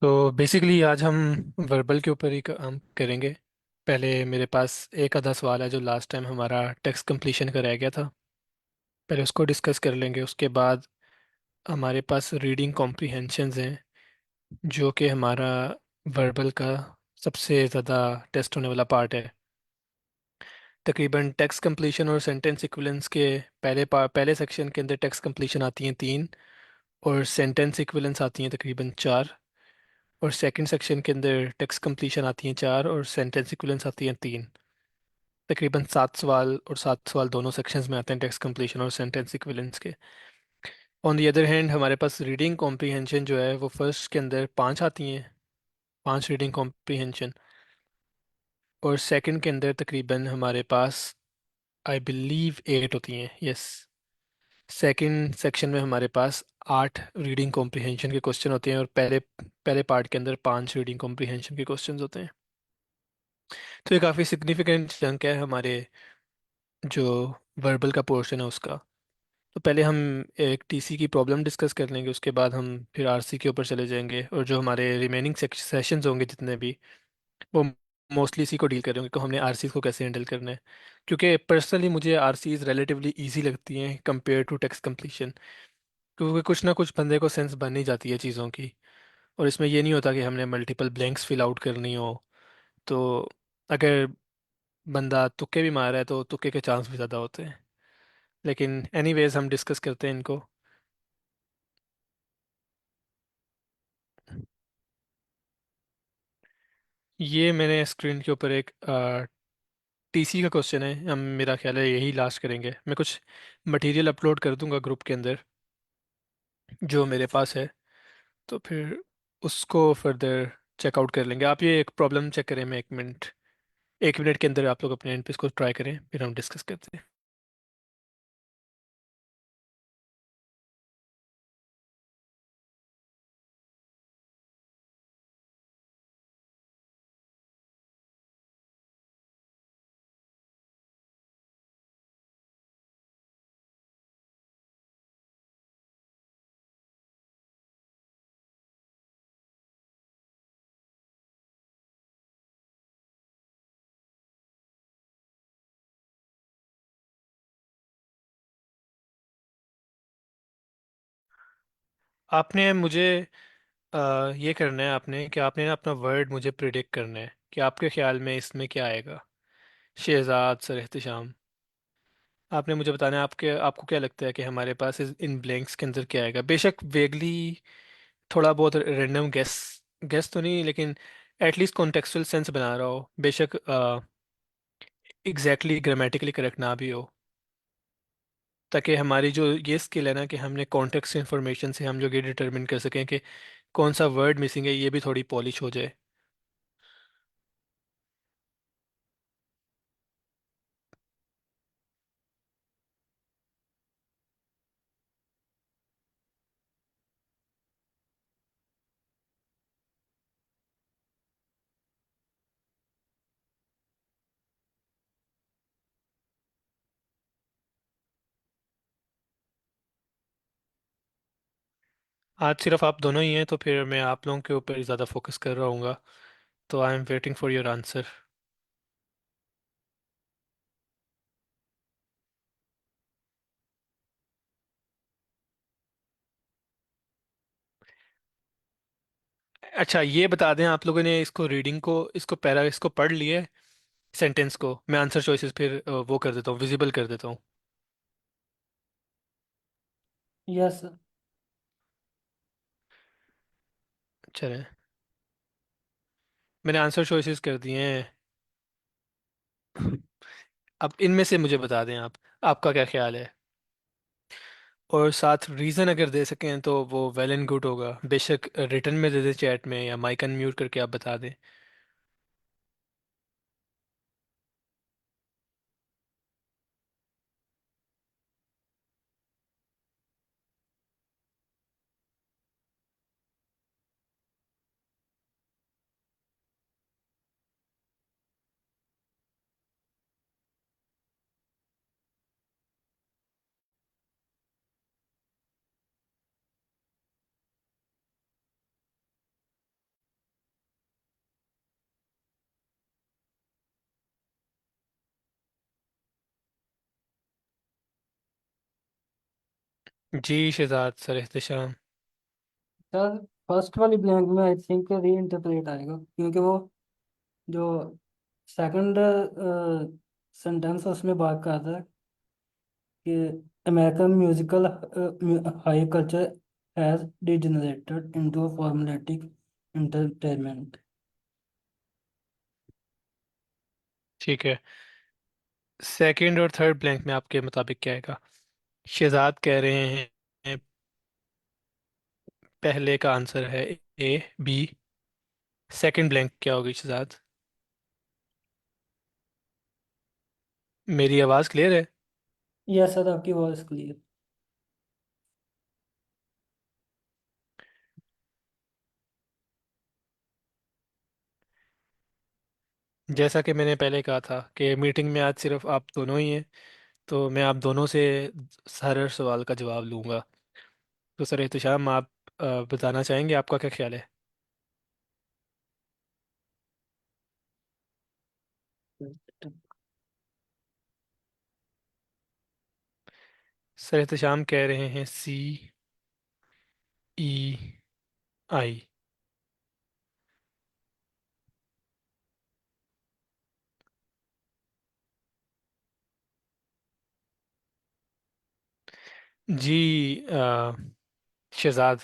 तो बेसिकली आज हम वर्बल के ऊपर ही काम करेंगे। पहले मेरे पास एक आधा सवाल है जो लास्ट टाइम हमारा टेक्स्ट कंप्लीशन का रह गया था। पहले उसको डिस्कस कर लेंगे, उसके बाद हमारे पास रीडिंग कॉम्प्रिहेंशंस हैं जो कि हमारा वर्बल का सबसे ज़्यादा टेस्ट होने वाला पार्ट है। तकरीबन टेक्स्ट कंप्लीशन और सेंटेंस इक्विवेलेंस के पहले सेक्शन के अंदर टेक्स्ट कंप्लीशन आती हैं तीन, और सेंटेंस इक्विवेलेंस आती हैं तकरीबन चार। और सेकंड सेक्शन के अंदर टेक्स्ट कंप्लीशन आती हैं चार और सेंटेंस इक्विवेलेंस आती हैं तीन। तकरीबन सात सवाल, और सात सवाल दोनों सेक्शंस में आते हैं टेक्स्ट कंप्लीशन और सेंटेंस इक्विवेलेंस के। ऑन दी अदर हैंड हमारे पास रीडिंग कॉम्प्रिहेंशन जो है वो फर्स्ट के अंदर पांच आती हैं, पांच रीडिंग कॉम्प्रिहेंशन। और सेकंड के अंदर तकरीबन हमारे पास आई बिलीव एट होती हैं, यस। सेकंड सेक्शन में हमारे पास आठ रीडिंग कॉम्प्रिहेंशन के क्वेश्चन होते हैं, और पहले पहले पार्ट के अंदर पांच रीडिंग कॉम्प्रिहेंशन के क्वेश्चन होते हैं। तो ये काफ़ी सिग्निफिकेंट चंक है हमारे जो वर्बल का पोर्शन है उसका। तो पहले हम एक टीसी की प्रॉब्लम डिस्कस कर लेंगे, उसके बाद हम फिर आरसी के ऊपर चले जाएंगे, और जो हमारे रिमेनिंग सेशंस होंगे जितने भी, वो मोस्टली इसी को डील करेंगे कि हमने आरसीज को कैसे हैंडल करना है। क्योंकि पर्सनली मुझे आरसीज रिलेटिवली इजी लगती हैं कंपेयर टू टेक्स्ट कंप्लीशन। क्योंकि कुछ ना कुछ बंदे को सेंस बन ही जाती है चीज़ों की, और इसमें ये नहीं होता कि हमने मल्टीपल ब्लैंक्स फिल आउट करनी हो। तो अगर बंदा तुक्के भी मार रहा है तो तुक्के के चांस भी ज़्यादा होते हैं। लेकिन एनीवेज हम डिस्कस करते हैं इनको। ये मैंने स्क्रीन के ऊपर एक टीसी का क्वेश्चन है, हम मेरा ख्याल है यही लास्ट करेंगे। मैं कुछ मटेरियल अपलोड कर दूंगा ग्रुप के अंदर जो मेरे पास है, तो फिर उसको फर्दर चेकआउट कर लेंगे। आप ये एक प्रॉब्लम चेक करें, मैं 1 मिनट, 1 मिनट के अंदर आप लोग अपने एंड पे इसको ट्राई करें, फिर हम डिस्कस करते हैं। आपने मुझे ये करना है आपने कि आपने ना अपना वर्ड मुझे प्रिडिक्ट करना है कि आपके ख्याल में इसमें क्या आएगा। शहजाद सर एहतशाम, आपने मुझे बताना है आपके आपको क्या लगता है कि हमारे पास इन ब्लैंक्स के अंदर क्या आएगा। बेशक वेगली, थोड़ा बहुत रैंडम गेस, गेस तो नहीं लेकिन एटलीस्ट कॉन्टेक्चुअल सेंस बना रहा हो। बेशक एग्जैक्टली ग्रामेटिकली करेक्ट ना भी हो, ताकि हमारी जो ये स्किल है ना कि हमने कॉन्टेक्स्ट इन्फॉर्मेशन से हम लोग ये डिटरमिन कर सकें कि कौन सा वर्ड मिसिंग है, ये भी थोड़ी पॉलिश हो जाए। आज सिर्फ आप दोनों ही हैं, तो फिर मैं आप लोगों के ऊपर ही ज़्यादा फोकस कर रहा हूँगा। तो I am waiting for your answer. अच्छा ये बता दें, आप लोगों ने इसको रीडिंग को, इसको पैरा इसको पढ़ लिया है, सेंटेंस को। मैं आंसर चॉइसेस फिर वो कर देता हूँ, विजिबल कर देता हूँ। यस। चलें, मैंने आंसर चॉइसेस कर दिए हैं। अब इनमें से मुझे बता दें आप, आपका क्या ख्याल है। और साथ रीज़न अगर दे सकें तो वो वेल एंड गुड होगा। बेशक रिटर्न में दे दें चैट में, या माइक अनम्यूट करके आप बता दें। जी Shahzad sir Ehtesham. Sir first वाली ब्लैंक में आई थिंक री इंटरप्रेट आएगा, क्योंकि वो जो सेकंड सेंटेंस उसमें बात कर रहा है कि American musical high culture has degenerated into a formulaic entertainment. ठीक है, सेकंड और थर्ड ब्लैंक में आपके मुताबिक क्या आएगा? शहजाद कह रहे हैं पहले का आंसर है ए बी। सेकंड ब्लैंक क्या होगी शहजाद? मेरी आवाज़ क्लियर है? यस सर, आपकी वॉइस क्लियर। जैसा कि मैंने पहले कहा था कि मीटिंग में आज सिर्फ आप दोनों ही हैं, तो मैं आप दोनों से हर सवाल का जवाब लूँगा। तो सर एहतशाम, आप बताना चाहेंगे आपका क्या ख्याल है? सर एहतशाम कह रहे हैं सी ई आई। जी शहजाद।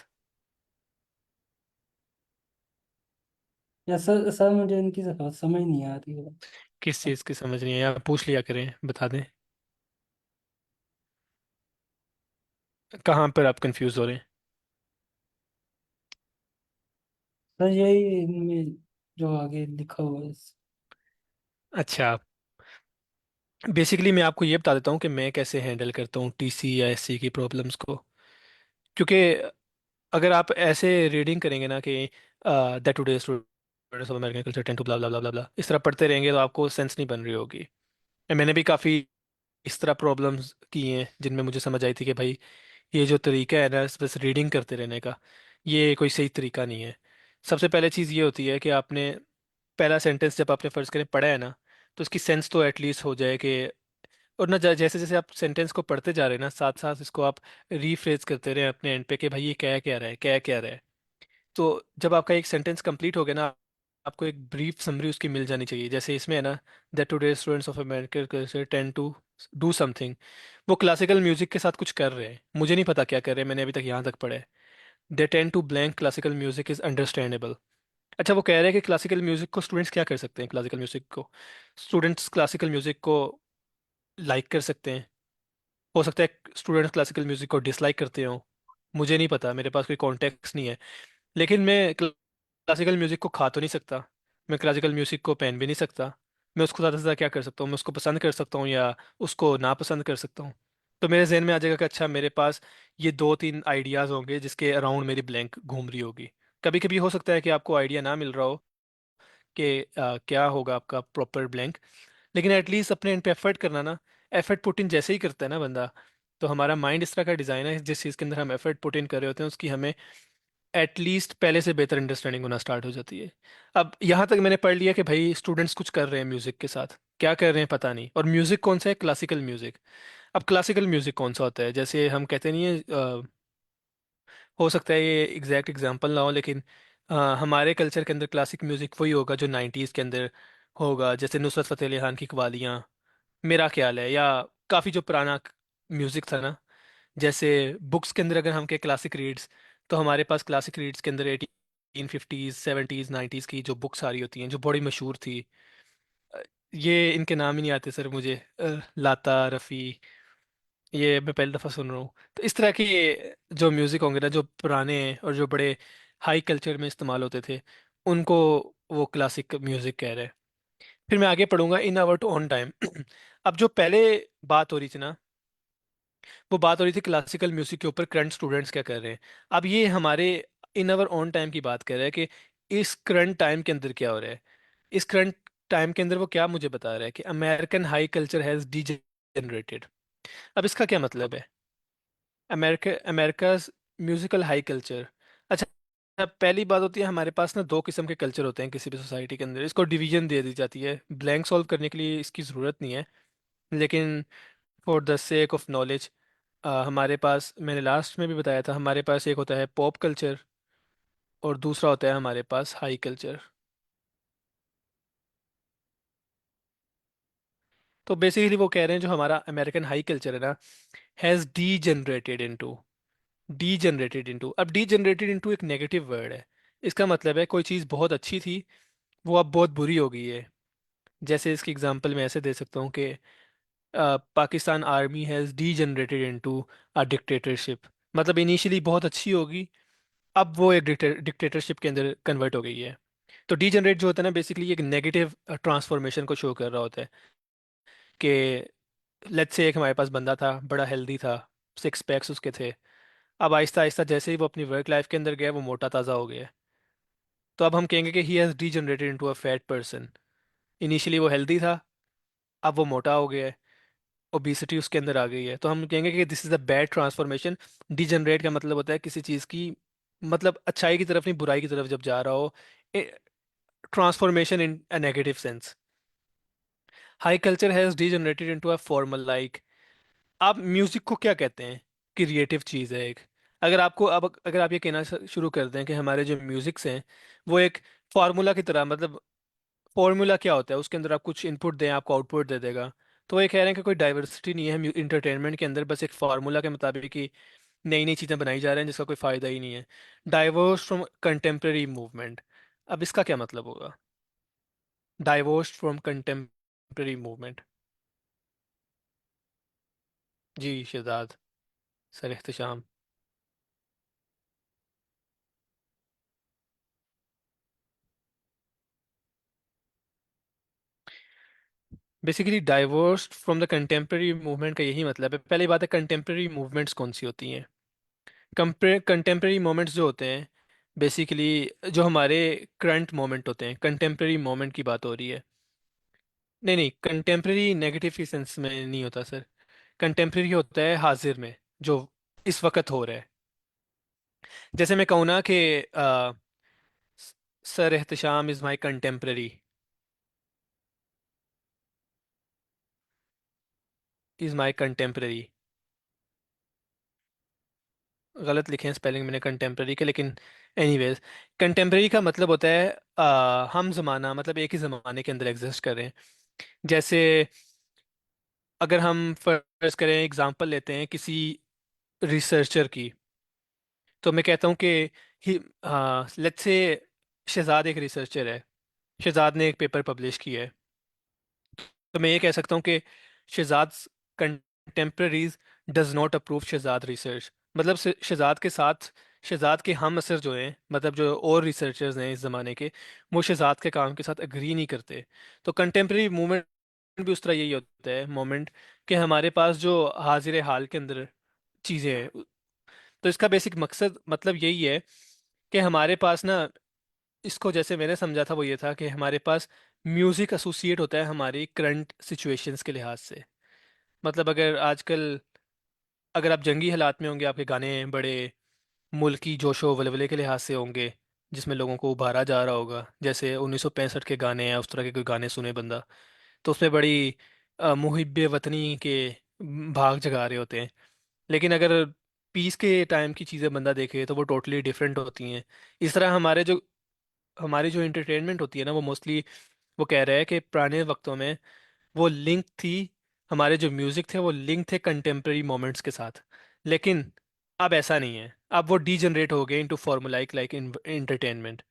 यस सर, सर मुझे इनकी समझ नहीं आ रही है। किस चीज़ की समझ नहीं है, आप पूछ लिया करें, बता दें कहाँ पर आप कंफ्यूज हो रहे हैं। सर यही इनमें जो आगे लिखा हुआ है। अच्छा, बेसिकली मैं आपको ये बता देता हूँ कि मैं कैसे हैंडल करता हूँ टीसी या एससी की प्रॉब्लम्स को। क्योंकि अगर आप ऐसे रीडिंग करेंगे ना कि that today students of American culture tend to blah blah blah blah blah, इस तरह पढ़ते रहेंगे तो आपको सेंस नहीं बन रही होगी। मैंने भी काफ़ी इस तरह प्रॉब्लम्स की हैं जिनमें मुझे समझ आई थी कि भाई ये जो तरीका है ना बस रीडिंग करते रहने का, ये कोई सही तरीका नहीं है। सबसे पहले चीज़ ये होती है कि आपने पहला सेंटेंस जब आपने फ़र्ज़ करें पढ़ा है ना, तो उसकी सेंस तो एटलीस्ट हो जाए कि, और ना जैसे जैसे आप सेंटेंस को पढ़ते जा रहे हैं ना, साथ साथ इसको आप रीफ्रेज करते रहे अपने एंड पे कि भाई ये क्या क्या रहा है, क्या क्या रहा है। तो जब आपका एक सेंटेंस कंप्लीट हो गया ना, आपको एक ब्रीफ समरी उसकी मिल जानी चाहिए। जैसे इसमें है ना, that today students of American culture tend to do something. वो क्लासिकल म्यूजिक के साथ कुछ कर रहे हैं, मुझे नहीं पता क्या कर रहे हैं, मैंने अभी तक यहाँ तक पढ़ा है। They tend to blank classical music is understandable. अच्छा, वो कह रहे हैं कि क्लासिकल म्यूजिक को स्टूडेंट्स क्या कर सकते हैं, क्लासिकल म्यूजिक को स्टूडेंट्स क्लासिकल म्यूजिक को लाइक कर सकते हैं। हो सकता है स्टूडेंट्स क्लासिकल म्यूजिक को डिसलाइक करते हो, मुझे नहीं पता, मेरे पास कोई कॉन्टेक्स्ट नहीं है। लेकिन मैं क्लासिकल म्यूजिक को खा तो नहीं सकता, मैं क्लासिकल म्यूजिक को पहन भी नहीं सकता। मैं उसको ज़्यादा से ज़्यादा क्या कर सकता हूँ, मैं उसको पसंद कर सकता हूँ या उसको नापसंद कर सकता हूँ। तो मेरे जहन में आ जाएगा कि अच्छा मेरे पास ये दो तीन आइडियाज़ होंगे जिसके अराउंड मेरी ब्लैंक घूम रही होगी। कभी कभी हो सकता है कि आपको आइडिया ना मिल रहा हो कि क्या होगा आपका प्रॉपर ब्लैंक। लेकिन एटलीस्ट अपने इन पे एफर्ट करना ना, एफर्ट पुट इन जैसे ही करता है ना बंदा, तो हमारा माइंड इस तरह का डिज़ाइन है जिस चीज़ के अंदर हम एफर्ट पुट इन कर रहे होते हैं उसकी हमें एटलीस्ट पहले से बेहतर अंडरस्टैंडिंग होना स्टार्ट हो जाती है। अब यहाँ तक मैंने पढ़ लिया कि भाई स्टूडेंट्स कुछ कर रहे हैं म्यूजिक के साथ, क्या कर रहे हैं पता नहीं, और म्यूजिक कौन सा है, क्लासिकल म्यूजिक। अब क्लासिकल म्यूजिक कौन सा होता है, जैसे हम कहते नहीं है हो सकता है ये एग्जैक्ट एग्जांपल ना हो, लेकिन हमारे कल्चर के अंदर क्लासिक म्यूजिक वही होगा जो 90s के अंदर होगा, जैसे नुसरत फतेह अली खान की कवालियाँ, मेरा ख्याल है, या काफ़ी जो पुराना म्यूजिक था ना। जैसे बुक्स के अंदर अगर हम के क्लासिक रीड्स, तो हमारे पास क्लासिक रीड्स के अंदर 1850s 70s 90s की जो बुक्स आ रही होती हैं जो बड़ी मशहूर थी। अ, ये इनके नाम ही नहीं आते सर मुझे, लाता रफ़ी, ये मैं पहली दफ़ा सुन रहा हूँ। तो इस तरह की जो म्यूज़िक होंगे ना जो पुराने और जो बड़े हाई कल्चर में इस्तेमाल होते थे, उनको वो क्लासिक म्यूज़िक कह रहे हैं। फिर मैं आगे पढ़ूंगा in our two on time. अब जो पहले बात हो रही थी ना, वो बात हो रही थी क्लासिकल म्यूजिक के ऊपर करंट स्टूडेंट्स क्या कर रहे हैं। अब ये हमारे इन अवर ऑन टाइम की बात कर रहा है कि इस करंट टाइम के अंदर क्या हो रहा है। इस करंट टाइम के अंदर वो क्या मुझे बता रहा है कि American high culture has degenerated. अब इसका क्या मतलब है, अमेरिकाज म्यूजिकल हाई कल्चर। अच्छा, अब पहली बात होती है हमारे पास ना दो किस्म के कल्चर होते हैं किसी भी सोसाइटी के अंदर, इसको डिवीजन दे दी जाती है। ब्लैंक सॉल्व करने के लिए इसकी ज़रूरत नहीं है, लेकिन for the sake of knowledge हमारे पास, मैंने लास्ट में भी बताया था, हमारे पास एक होता है पॉप कल्चर और दूसरा होता है हमारे पास हाई कल्चर। तो बेसिकली वो कह रहे हैं जो हमारा अमेरिकन हाई कल्चर है ना, हैज़ डी जनरेटेड इनटू। अब डी जनरेटेड इनटू एक नेगेटिव वर्ड है। इसका मतलब है कोई चीज़ बहुत अच्छी थी, वो अब बहुत बुरी हो गई है। जैसे इसकी एग्जांपल मैं ऐसे दे सकता हूँ कि Pakistan army has D generated into a dictatorship. मतलब इनिशियली बहुत अच्छी होगी, अब वो एक डिक्टेटरशिप के अंदर कन्वर्ट हो गई है। तो डी जनरेट जो होता है ना, बेसिकली एक नेगेटिव ट्रांसफॉर्मेशन को शो कर रहा होता है कि लेट्स से एक हमारे पास बंदा था, बड़ा हेल्दी था, सिक्स पैक्स उसके थे। अब आहिस्ता आहिस्ता जैसे ही वो अपनी वर्क लाइफ के अंदर गया, वो मोटा ताज़ा हो गया। तो अब हम कहेंगे कि he has D generated into a fat person. Initially वो हेल्दी था, अब वो मोटा हो गया है, ओबिसिटी उसके अंदर आ गई है। तो हम कहेंगे कि this is a bad transformation. Degenerate का मतलब होता है किसी चीज़ की, मतलब अच्छाई की तरफ नहीं, बुराई की तरफ जब जा रहा हो, transformation in a negative sense. High culture has degenerated into a formal like. आप म्यूज़िक को क्या कहते हैं? क्रिएटिव चीज़ है एक। अगर आप ये कहना शुरू कर दें कि हमारे जो म्यूज़िक्स हैं वो एक फार्मूला की तरह, मतलब फॉर्मूला क्या होता है, उसके अंदर आप कुछ इनपुट दें, आपको आउटपुट दे देगा। तो ये कह रहे हैं कि कोई डाइवर्सिटी नहीं है इंटरटेनमेंट के अंदर, बस एक फार्मूला के मुताबिक ही नई नई चीज़ें बनाई जा रही हैं जिसका कोई फ़ायदा ही नहीं है। Divorce from contemporary movement. अब इसका क्या मतलब होगा? Divorce from contemporary movement. जी Shahzad, sir Ehtesham. Basically divorce from the contemporary movement का यही मतलब है। पहली बात है, कंटेम्प्रेरी मूवमेंट्स कौन सी होती हैं? कंटेम्प्रेरी मोमेंट्स जो होते हैं, बेसिकली जो हमारे करंट मोमेंट होते हैं, कंटेम्प्रेरी मोमेंट की बात हो रही है। नहीं नहीं, कंटेम्प्रेरी नेगेटिव की सेंस में नहीं होता सर। कंटेम्प्रेरी होता है हाजिर में, जो इस वक्त हो रहा है। जैसे मैं कहूँ ना कि sir Ehtesham is my contemporary, is my contemporary. गलत लिखे हैं स्पेलिंग मैंने कंटेम्प्रेरी के, लेकिन एनीवेज, कंटेम्प्रेरी का मतलब होता है हम ज़माना, मतलब एक ही ज़माने के अंदर एग्जिस्ट कर रहे हैं। जैसे अगर हम फर्ज करें, एग्जांपल लेते हैं किसी रिसर्चर की, तो मैं कहता हूँ कि लेट्स से शहजाद एक रिसर्चर है, शहजाद ने एक पेपर पब्लिश किया है। तो मैं ये कह सकता हूँ कि Shahzad contemporaries does not approve Shahzad research. मतलब शहजाद के साथ, शहजाद के हम असर जो हैं, मतलब जो और रिसर्चर्स हैं इस ज़माने के, वो शहजाद के काम के साथ एग्री नहीं करते। तो कंटेम्प्रेरी मूवमेंट भी उस तरह यही होता है मोमेंट, कि हमारे पास जो हाजिर हाल के अंदर चीज़ें हैं। तो इसका बेसिक मकसद, मतलब यही है कि हमारे पास ना, इसको जैसे मैंने समझा था वो ये था कि हमारे पास म्यूज़िक एसोसिएट होता है हमारी करंट सिचुएशंस के लिहाज से। मतलब अगर आजकल, अगर आप जंगी हालात में होंगे, आपके गाने बड़े मुल्की जोशो वलवले के लिहाज से होंगे, जिसमें लोगों को उभारा जा रहा होगा, जैसे 1965 के गाने हैं, उस तरह के कोई गाने सुने बंदा, तो उसमें बड़ी मुहिब्बे वतनी के भाग जगा रहे होते हैं। लेकिन अगर पीस के टाइम की चीज़ें बंदा देखे तो वो टोटली डिफरेंट होती हैं। इस तरह हमारी जो एंटरटेनमेंट होती है ना, वो मोस्टली, वो कह रहा है कि पुराने वक्तों में वो लिंक थी, हमारे जो म्यूज़िक थे वो लिंक थे कंटेम्प्रेरी मोमेंट्स के साथ। लेकिन अब ऐसा नहीं है, अब वो डीजनरेट हो गए इनटू फॉर्मुलाइक लाइक एंटरटेनमेंट।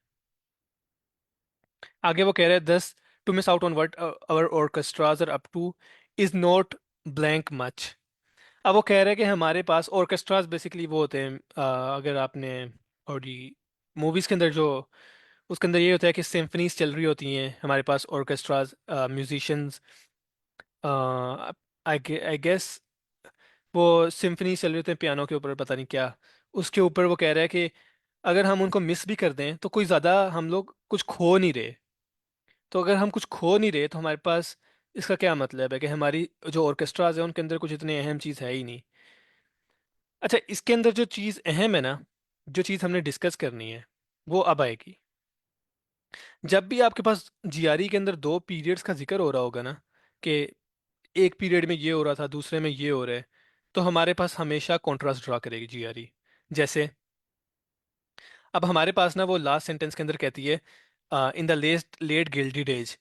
आगे वो कह रहे हैं, thus to miss out on what our orchestras are up to is not blank much. अब वो कह रहे हैं कि हमारे पास ऑर्केस्ट्राज बेसिकली वो होते हैं, अगर आपने और मूवीज़ के अंदर जो, उसके अंदर ये होता है कि सिम्फनीज चल रही होती हैं हमारे पास, ऑर्केस्ट्राज, म्यूजिशियंस, आई गेस वो सिम्फनी चल रहे होते हैं पियानो के ऊपर, पता नहीं क्या, उसके ऊपर वो कह रहा है कि अगर हम उनको मिस भी कर दें तो कोई ज़्यादा हम लोग कुछ खो नहीं रहे। तो अगर हम कुछ खो नहीं रहे तो हमारे पास, इसका क्या मतलब है कि हमारी जो ऑर्केस्ट्राज है उनके अंदर कुछ इतनी अहम चीज़ है ही नहीं। अच्छा, इसके अंदर जो चीज़ अहम है ना, जो चीज़ हमने डिस्कस करनी है, वो अब आएगी। जब भी आपके पास जीआरई के अंदर दो पीरियड्स का जिक्र हो रहा होगा ना, कि एक पीरियड में ये हो रहा था, दूसरे में ये हो रहा है, तो हमारे पास हमेशा कॉन्ट्रास्ट ड्रा करेगी जीआरई। जैसे अब हमारे पास ना वो लास्ट सेंटेंस के अंदर कहती है in the late late gilded age.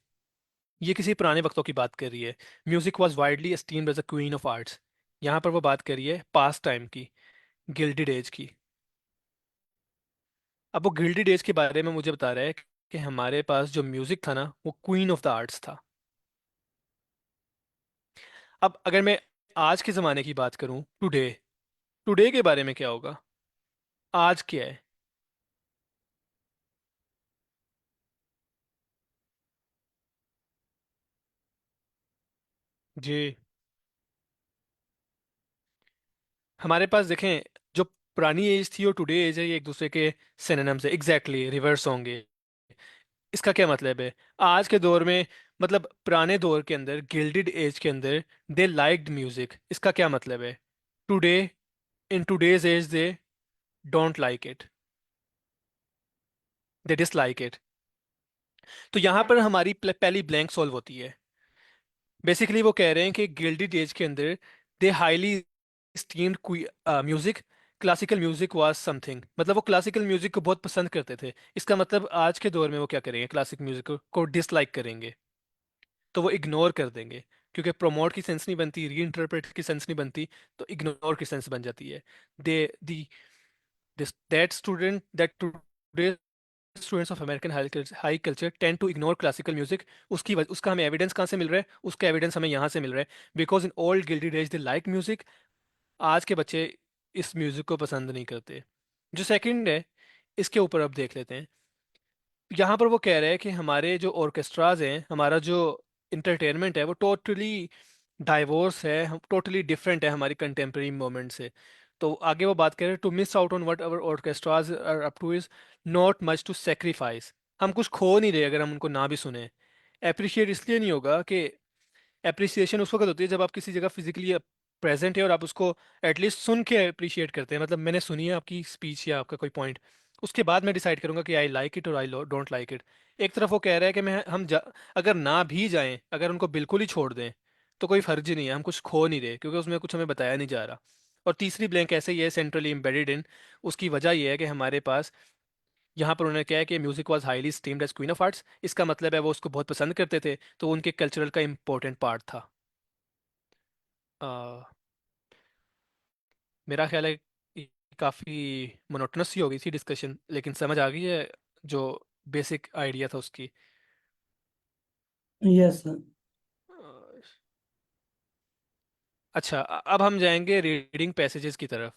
ये किसी पुराने वक्तों की बात कर रही है। Music was widely esteemed as a queen of arts. यहाँ पर वो बात कर रही है पास्ट टाइम की, गिल्डेड एज की। अब वो गिल्डेड एज के बारे में मुझे बता रहा है कि हमारे पास जो म्यूजिक था ना वो क्वीन ऑफ द आर्ट्स था। अब अगर मैं आज के ज़माने की बात करूं, टुडे, टुडे के बारे में क्या होगा? आज क्या है? जी, हमारे पास देखें, जो पुरानी एज थी और टुडे एज है, ये एक दूसरे के सिनोनिम्स है, एग्जैक्टली रिवर्स होंगे। इसका क्या मतलब है? आज के दौर में, मतलब पुराने दौर के अंदर, गिल्डेड एज के अंदर, दे लाइक्ड म्यूजिक। इसका क्या मतलब है? Today, in today's age they don't like it, they dislike it. तो यहाँ पर हमारी पहली ब्लैंक सॉल्व होती है। बेसिकली वो कह रहे हैं कि गिल्डेड एज के अंदर दे highly steamed music, classical music was something. मतलब वो क्लासिकल म्यूजिक को बहुत पसंद करते थे। इसका मतलब आज के दौर में वो क्या करेंगे? क्लासिक म्यूजिक को डिसलाइक करेंगे, तो वो इग्नोर कर देंगे। क्योंकि प्रमोट की सेंस नहीं बनती, री इंटरप्रेट की सेंस नहीं बनती, तो इग्नोर की सेंस बन जाती है। दे दी this that student that today students of American high culture tend to ignore classical music. उसका हमें एविडेंस कहाँ से मिल रहा है? उसका एविडेंस हमें यहाँ से मिल रहा है, because in old gilded age they like music. आज के बच्चे इस म्यूजिक को पसंद नहीं करते। जो सेकंड है, इसके ऊपर अब देख लेते हैं। यहाँ पर वो कह रहे हैं कि हमारे जो ऑर्केस्ट्राज हैं, हमारा जो इंटरटेनमेंट है, वो टोटली डाइवोर्स है, हम टोटली डिफरेंट है हमारी कंटेम्प्रेरी मोमेंट से। तो आगे वो बात कर रहे हैं, to miss out on what our orchestras are up to is not much to sacrifice. हम कुछ खो नहीं रहे अगर हम उनको ना भी सुने। अप्रिशिएट इसलिए नहीं होगा कि अप्रिसिएशन उस वक्त होती है जब आप किसी जगह फिजिकली प्रेजेंट है और आप उसको एटलीस्ट सुन के अप्रिशिएट करते हैं। मतलब मैंने सुनी है आपकी स्पीच या आपका कोई पॉइंट, उसके बाद मैं डिसाइड करूंगा कि आई लाइक इट और आई डोंट लाइक इट। एक तरफ वो कह रहा है कि अगर ना भी जाएं, अगर उनको बिल्कुल ही छोड़ दें, तो कोई फर्ज ही नहीं है, हम कुछ खो नहीं रहे, क्योंकि उसमें कुछ हमें बताया नहीं जा रहा। और तीसरी ब्लैंक ऐसे ही है, सेंट्रली एम्बेडेड इन। उसकी वजह यह है कि हमारे पास यहाँ पर उन्होंने क्या है कि music was highly esteemed as queen of arts. इसका मतलब है वो उसको बहुत पसंद करते थे, तो वो उनके कल्चरल का इंपॉर्टेंट पार्ट था। आ, मेरा ख्याल है कि काफ़ी मोनोटोनस सी हो गई थी डिस्कशन, लेकिन समझ आ गई है जो बेसिक आइडिया था उसकी। Yes sir. अ, अच्छा, अब हम जाएंगे रीडिंग पैसेजेस की तरफ।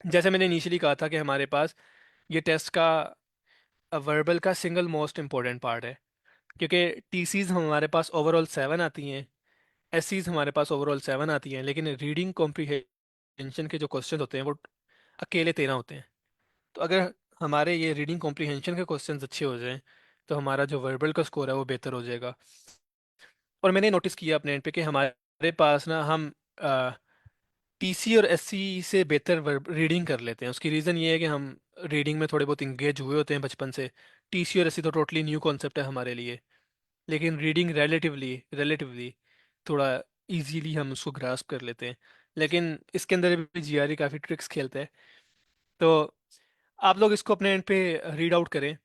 जैसे मैंने इनिशियली कहा था कि हमारे पास ये टेस्ट का वर्बल का सिंगल मोस्ट इम्पोर्टेंट पार्ट है, क्योंकि टीसीज हमारे पास ओवरऑल 7 आती हैं, एससीज हमारे पास ओवरऑल 7 आती हैं, लेकिन रीडिंग कॉम्प्रिहेंशन के जो क्वेश्चन होते हैं वो अकेले 13 होते हैं। तो अगर हमारे ये रीडिंग कॉम्प्रिहेंशन के क्वेश्चंस अच्छे हो जाएं, तो हमारा जो वर्बल का स्कोर है वो बेहतर हो जाएगा। और मैंने नोटिस किया अपने एंड पे कि हमारे पास ना हम टीसी और एससी से बेहतर रीडिंग कर लेते हैं। उसकी रीज़न ये है कि हम रीडिंग में थोड़े बहुत इंगेज हुए होते हैं बचपन से। टीसी और एससी तो टोटली न्यू कॉन्सेप्ट है हमारे लिए, लेकिन रीडिंग रिलेटिवली रिलेटिवली थोड़ा इजीली हम उसको ग्रास्प कर लेते हैं। लेकिन इसके अंदर भी जीआरई काफ़ी ट्रिक्स खेलता है। तो आप लोग इसको अपने एंड पे रीड आउट करें,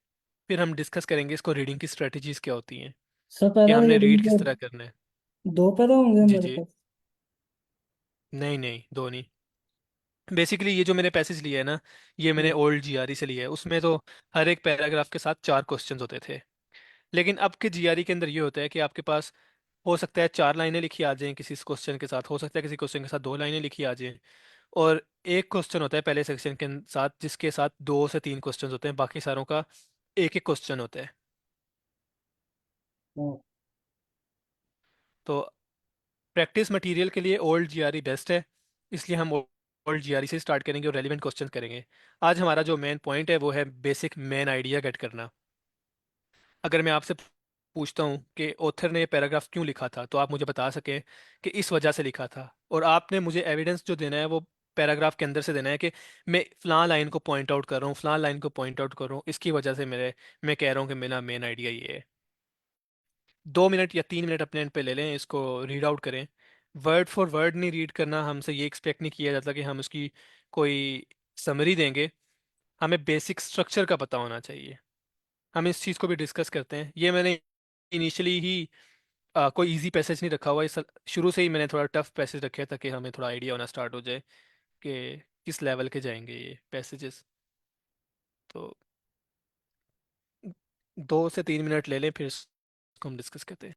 फिर हम डिस्कस करेंगे इसको रीडिंग की स्ट्रेटजीज क्या होती हैं, सर कि पहला हमने रीडिंग रीड किस के तरह करना है। दो पैरा होंगे जी मेरे जी। पास। नहीं नहीं, दो नहीं। बेसिकली ये जो मैंने पैसेज लिया है ना, ये मैंने ओल्ड जीआरई से लिया है। उसमें तो हर एक पैराग्राफ के साथ 4 क्वेश्चंस होते थे। लेकिन अब के जीआरई के अंदर ये होता है कि आपके पास हो सकता है 4 लाइनें लिखी आ जाएं किसी क्वेश्चन के साथ, हो सकता है किसी क्वेश्चन के साथ 2 लाइनें लिखी आ जाएं, और एक क्वेश्चन होता है पहले सेक्शन के साथ जिसके साथ 2 से 3 क्वेश्चन होते हैं, बाकी सारों का एक एक क्वेश्चन होता है। हाँ। तो प्रैक्टिस मटेरियल के लिए ओल्ड जीआरई बेस्ट है, इसलिए हम ओल्ड जीआरई से स्टार्ट करेंगे और रेलिवेंट क्वेश्चन करेंगे। आज हमारा जो मेन पॉइंट है वो है बेसिक मेन आइडिया गेट करना। अगर मैं आपसे पूछता हूँ कि ऑथर ने ये पैराग्राफ क्यों लिखा था, तो आप मुझे बता सकें कि इस वजह से लिखा था, और आपने मुझे एविडेंस जो देना है वो पैराग्राफ के अंदर से देना है कि मैं फ़लाँ लाइन को पॉइंट आउट कर रहा हूँ, फ़लाँ लाइन को पॉइंट आउट कर रहा हूँ, इसकी वजह से मैं कह रहा हूँ कि मेरा मेन आइडिया ये है। 2 मिनट या 3 मिनट अपने एंड पे ले लें, इसको रीड आउट करें, वर्ड फॉर वर्ड नहीं रीड करना, हमसे ये एक्सपेक्ट नहीं किया जाता कि हम उसकी कोई समरी देंगे। हमें बेसिक स्ट्रक्चर का पता होना चाहिए। हम इस चीज़ को भी डिस्कस करते हैं। ये मैंने इनिशियली ही कोई इजी पैसेज नहीं रखा हुआ, इस शुरू से ही मैंने थोड़ा टफ पैसेज रखे हैं ताकि हमें थोड़ा आइडिया होना स्टार्ट हो जाए कि किस लेवल के जाएंगे ये पैसेजेस। तो 2 से 3 मिनट ले लें, फिर इसको हम डिस्कस करते हैं।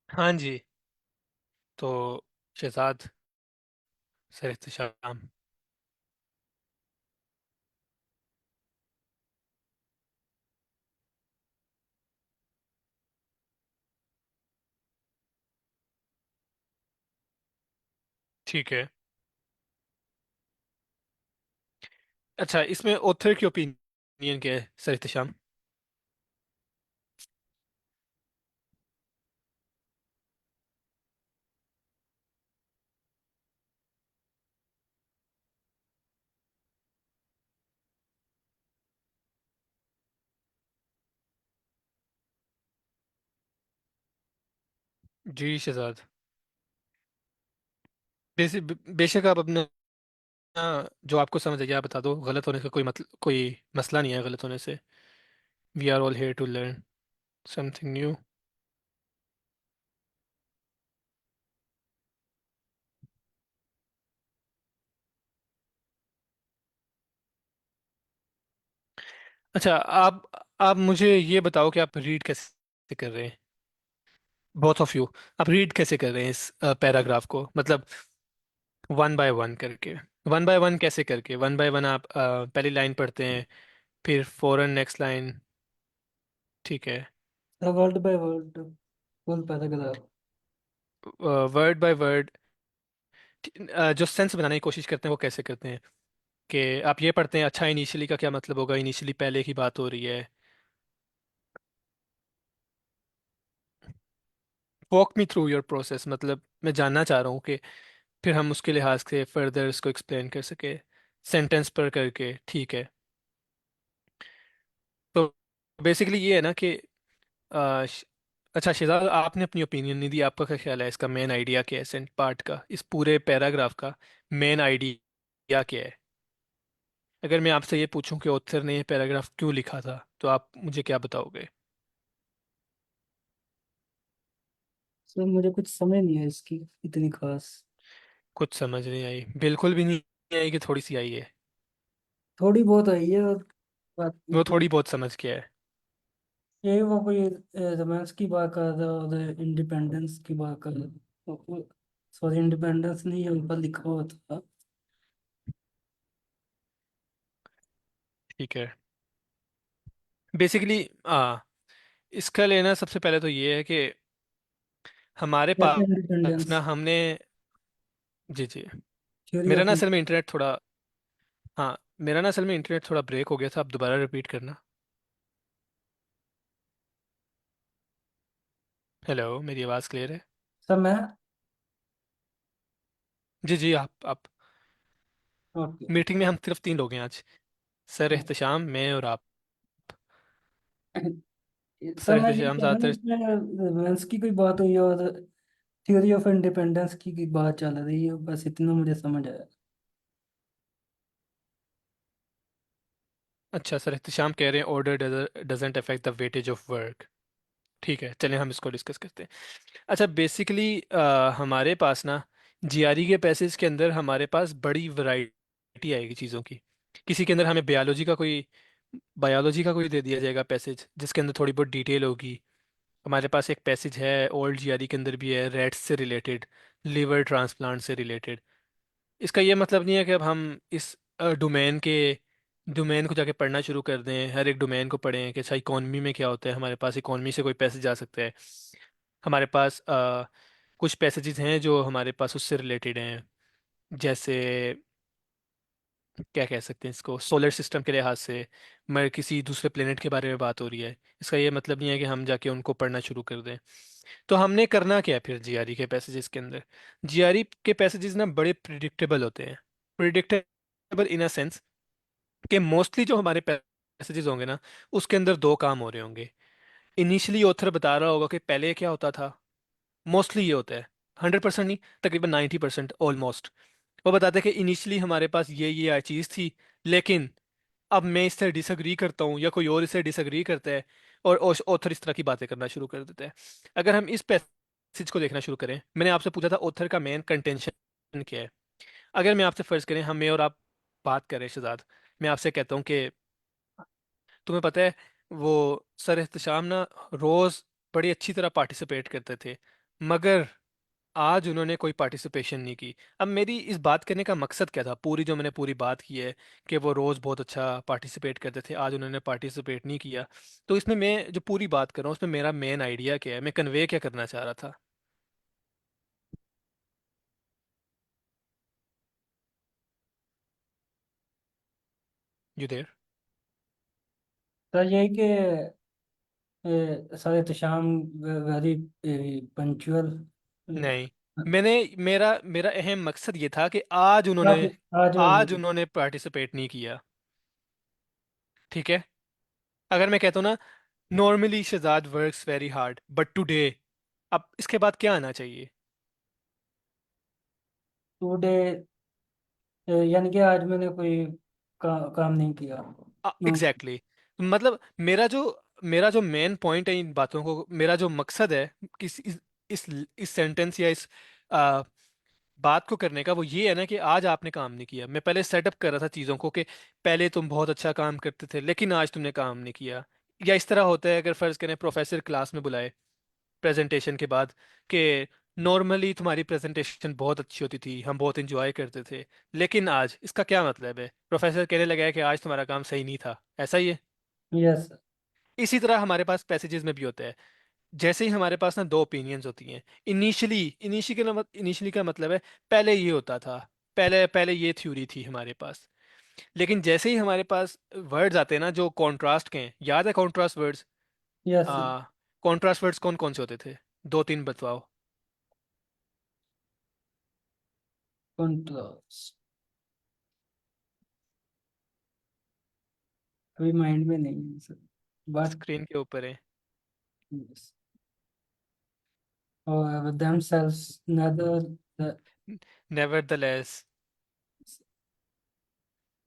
हाँ जी। तो शहजाद सर इख्तिशाम। ठीक है। अच्छा, इसमें ऑथर की ओपिनियन क्या है सर इख्तिशाम? जी शहजाद, बेशक आप अपना जो आपको समझ आ गया आप बता दो। गलत होने का कोई मसला नहीं है गलत होने से। We are all here to learn something new. अच्छा, आप मुझे ये बताओ कि आप रीड कैसे कर रहे हैं, बोथ ऑफ यू। आप रीड कैसे कर रहे हैं इस पैराग्राफ को, मतलब वन बाय वन करके। वन बाय वन कैसे करके, वन बाय वन आप पहली लाइन पढ़ते हैं, फिर फौरन नेक्स्ट लाइन। ठीक है। Word by word full paragraph. Word by word जो सेंस बनाने की कोशिश करते हैं वो कैसे करते हैं? कि आप ये पढ़ते हैं, अच्छा इनिशियली का क्या मतलब होगा, इनिशियली पहले की बात हो रही है। Walk me through your process, मतलब मैं जानना चाह रहा हूँ कि फिर हम उसके लिहाज से फर्दर इसको एक्सप्लेन कर सके सेंटेंस पर करके। ठीक है। तो बेसिकली ये है ना कि अच्छा शहजाद, आपने अपनी ओपिनियन नहीं दी। आपका क्या ख्याल है इसका मेन आइडिया क्या है, सेंट पार्ट का, इस पूरे पैराग्राफ का मेन आइडिया क्या है? अगर मैं आपसे ये पूछूं कि ऑथर ने ये पैराग्राफ क्यों लिखा था, तो आप मुझे क्या बताओगे? सर मुझे कुछ समझ नहीं है इसकी इतनी खास। कुछ समझ नहीं आई? बिल्कुल भी नहीं आई कि थोड़ी सी आई है? थोड़ी बहुत आई है और बात वो इतनी। थोड़ी बहुत समझ के है। ये वो कोई रोमांस की बात कर रहा था और इंडिपेंडेंस की बात कर रहा था। सॉरी, इंडिपेंडेंस नहीं है, ऊपर लिखा हुआ था। ठीक है। बेसिकली इसका लेना सबसे पहले तो ये है कि हमारे कैसे पास इंडिपेंडेंस? ना हमने, जी जी, थ्योरी मेरा ऑफ। ना असल में इंटरनेट थोड़ा, हाँ, मेरा ना असल में इंटरनेट थोड़ा ब्रेक हो गया था, आप दोबारा रिपीट करना। हेलो, मेरी आवाज़ क्लियर है? सर मैं। जी जी, आप ओके। मीटिंग में हम सिर्फ तीन लोग हैं आज। सर एहतशाम, मैं और आप। सर सर मैं ये एहतशाम कह रहा हूँ ज़्यादातर। इसमें रेलेवेंस की कोई बात हुई और थ्योरी ऑफ इंडिपेंडेंस की कोई बात चल रही है, बस इतना मुझे समझ आया। अच्छा, सर एहतशाम कह रहे हैं order doesn't affect the weightage of work. ठीक है, चलिए हम इसको डिस्कस करते हैं। अच्छा, बेसिकली हमारे पास ना जीआरई के पैसेज के अंदर हमारे पास बड़ी वैरायटी आएगी चीज़ों की। किसी के अंदर हमें बायोलॉजी का कोई दे दिया जाएगा पैसेज, जिसके अंदर थोड़ी बहुत डिटेल होगी। हमारे पास एक पैसेज है ओल्ड जीआरई के अंदर भी है, रेट्स से रिलेटेड, लिवर ट्रांसप्लांट से रिलेटेड। इसका ये मतलब नहीं है कि अब हम इस डोमेन को जाके पढ़ना शुरू कर दें, हर एक डोमेन को पढ़ें कि अच्छा इकोनॉमी में क्या होता है, हमारे पास इकोनॉमी से कोई पैसेज जा सकता है। हमारे पास कुछ पैसेजेस हैं जो हमारे पास उससे रिलेटेड हैं, जैसे क्या कह सकते हैं इसको, सोलर सिस्टम के लिहाज से मैं किसी दूसरे प्लेनेट के बारे में बात हो रही है। इसका ये मतलब नहीं है कि हम जाके उनको पढ़ना शुरू कर दें। तो हमने करना क्या है फिर जीआरई के पैसेजेस के अंदर? जीआरई के पैसेजेस ना बड़े प्रिडिक्टेबल होते हैं। प्रिडिक्टेबल इन अ सेंस कि मोस्टली जो हमारे पैसेजेस होंगे ना, उसके अंदर दो काम हो रहे होंगे। इनिशियली ऑथर बता रहा होगा कि पहले क्या होता था। मोस्टली ये होता है, 100% नहीं, तकरीबन 90% ऑलमोस्ट। वो बताते हैं कि इनिशियली हमारे पास ये चीज़ थी, लेकिन अब मैं इससे डिसएग्री करता हूँ या कोई और इससे डिसएग्री करता है, और ऑथर इस तरह की बातें करना शुरू कर देता है। अगर हम इस पैसेज को देखना शुरू करें, मैंने आपसे पूछा था ऑथर का मेन कंटेंशन क्या है। अगर मैं आपसे फर्ज करें, हम मैं और आप बात करें शहजाद, मैं आपसे कहता हूँ कि तुम्हें पता है वो सर एहतशाम ना रोज बड़ी अच्छी तरह पार्टिसिपेट करते थे, मगर आज उन्होंने कोई पार्टिसिपेशन नहीं की। अब मेरी इस बात करने का मकसद क्या था, पूरी जो मैंने पूरी बात की है कि वो रोज बहुत अच्छा पार्टिसिपेट करते थे, आज उन्होंने पार्टिसिपेट नहीं किया। तो इसमें मैं जो पूरी बात कर रहा हूँ उसमें मेरा मेन आइडिया क्या है, मैं कन्वे क्या करना चाह रहा था। You there? सर यही कि सर एहतशाम वेरी पंचुअल। नहीं, मैंने मेरा मेरा अहम मकसद ये था कि आज उन्होंने, आज आज आज उन्होंने पार्टिसिपेट नहीं किया। ठीक है, अगर मैं कहता हूँ ना, normally Shahzad works very hard but today, अब इसके बाद क्या आना चाहिए? टुडे, यानी कि आज मैंने कोई काम नहीं किया। एग्जैक्टली मतलब मेरा जो मेन पॉइंट है इन बातों को, मेरा जो मकसद है किस इस सेंटेंस या इस आ, बात को करने का, वो ये है ना कि आज आपने काम नहीं किया। मैं पहले सेटअप कर रहा था चीज़ों को कि पहले तुम बहुत अच्छा काम करते थे लेकिन आज तुमने काम नहीं किया। या इस तरह होता है, अगर फर्ज करें प्रोफेसर क्लास में बुलाए प्रेजेंटेशन के बाद कि नॉर्मली तुम्हारी प्रेजेंटेशन बहुत अच्छी होती थी, हम बहुत इंजॉय करते थे, लेकिन आज, इसका क्या मतलब है? प्रोफेसर कहने लगा है कि आज तुम्हारा काम सही नहीं था, ऐसा ही है। यस। इसी तरह हमारे पास पैसेजेस में भी होता है। जैसे ही हमारे पास ना दो ओपिनियंस होती हैं, इनिशियली का मतलब है पहले ये होता था, पहले पहले ये थ्योरी थी हमारे पास। लेकिन जैसे ही हमारे पास वर्ड्स आते हैं ना जो कॉन्ट्रास्ट के हैं, याद है कॉन्ट्रास्ट वर्ड्स? यस। आ कॉन्ट्रास्ट वर्ड्स कौन कौन से होते थे? दो तीन बतलाओ। कंट्रोल्स अभी माइंड में नहीं है सर, बट स्क्रीन के ऊपर है। यस। और themselves neither the, नेवरदलेस,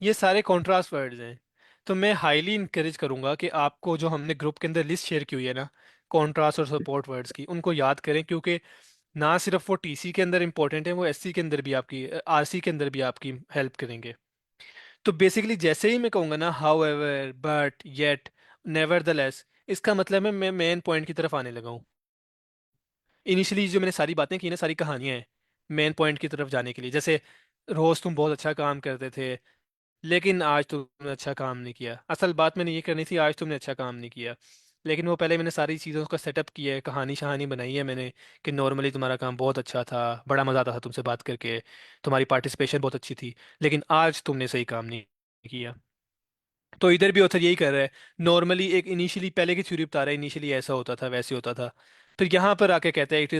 ये सारे कॉन्ट्रास्ट वर्ड्स हैं। तो मैं हाईली इंकरेज करूंगा कि आपको, जो हमने ग्रुप के अंदर लिस्ट शेयर की हुई है ना कॉन्ट्रास्ट और सपोर्ट वर्ड्स की, उनको याद करें, क्योंकि ना सिर्फ वो टीसी के अंदर इंपॉर्टेंट है, वो एससी के अंदर भी आपकी, आरसी के अंदर भी आपकी हेल्प करेंगे। तो बेसिकली जैसे ही मैं कहूंगा ना how ever, but, yet, nevertheless, इसका मतलब है मैं मेन पॉइंट की तरफ आने लगा हूँ। इनिशियली जो मैंने सारी बातें की ना, सारी कहानियां हैं मेन पॉइंट की तरफ जाने के लिए। जैसे रोज तुम बहुत अच्छा काम करते थे लेकिन आज तुमने अच्छा काम नहीं किया, असल बात मैंने ये करनी थी, आज तुमने अच्छा काम नहीं किया। लेकिन वो पहले मैंने सारी चीज़ों का सेटअप किया है, कहानी शहानी बनाई है मैंने, कि नॉर्मली तुम्हारा काम बहुत अच्छा था, बड़ा मज़ा आता था तुमसे बात करके, तुम्हारी पार्टिसिपेशन बहुत अच्छी थी, लेकिन आज तुमने सही काम नहीं किया। तो इधर भी ऑथर यही कर रहा है। नॉर्मली एक इनिशियली पहले की थ्योरी बता रहा है, इनिशियली ऐसा होता था, वैसे होता था। फिर यहाँ पर आके कहता है it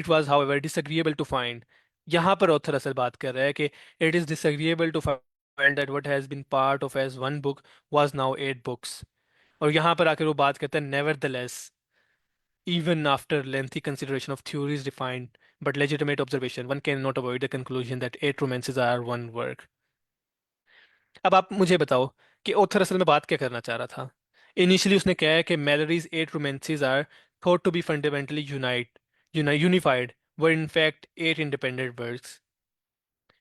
was however disagreeable to find. यहाँ पर ऑथर असल बात कर रहा है कि it is disagreeable to find that what has been part of as one book was now 8 books. और यहाँ पर आकर वो बात करता है, nevertheless even after lengthy consideration of theories defined but legitimate observation, one cannot avoid the conclusion that 8 romances are one work. अब आप मुझे बताओ कि ऑथर असल में बात क्या करना चाह रहा था। इनिशियली उसने कहा है कि Mallory's 8 romances are thought to be fundamentally unified were in fact 8 independent works.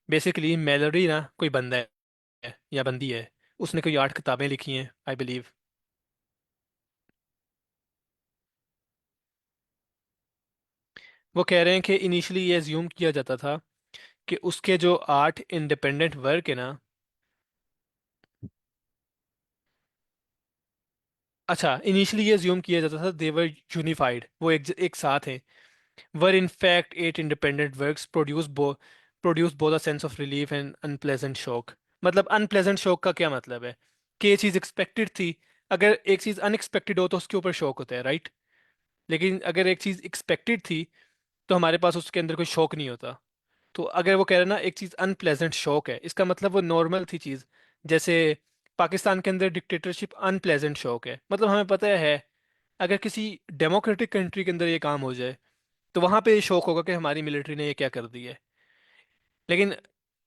Basically Malory ना कोई बंदा है या बंदी है, उसने कोई 8 किताबें लिखी हैं आई बिलीव। वो कह रहे हैं कि इनिशियली ये एज्यूम किया जाता था कि उसके जो 8 इंडिपेंडेंट वर्क है ना, अच्छा इनिशियली ये अज्यूम किया जाता था देवर यूनिफाइड, वो एक साथ हैं। Were in fact 8 independent works produce both a sense of relief and unpleasant shock. मतलब अनप्लेजेंट शॉक का क्या मतलब है, कि ये चीज़ एक्सपेक्टेड थी। अगर एक चीज़ अनएक्सपेक्टेड हो तो उसके ऊपर शौक होता है, राइट। लेकिन अगर एक चीज़ एक्सपेक्टेड थी तो हमारे पास उसके अंदर कोई शौक नहीं होता। तो अगर वो कह रहे हैं ना एक चीज़ अनप्लेजेंट शौक है, इसका मतलब वो नॉर्मल थी चीज़। जैसे पाकिस्तान के अंदर डिक्टेटरशिप अनप्लेजेंट शौक है, मतलब हमें पता है अगर किसी डेमोक्रेटिक कंट्री के अंदर ये काम हो जाए तो वहां पे ये शौक होगा कि हमारी मिलिट्री ने ये क्या कर दी है। लेकिन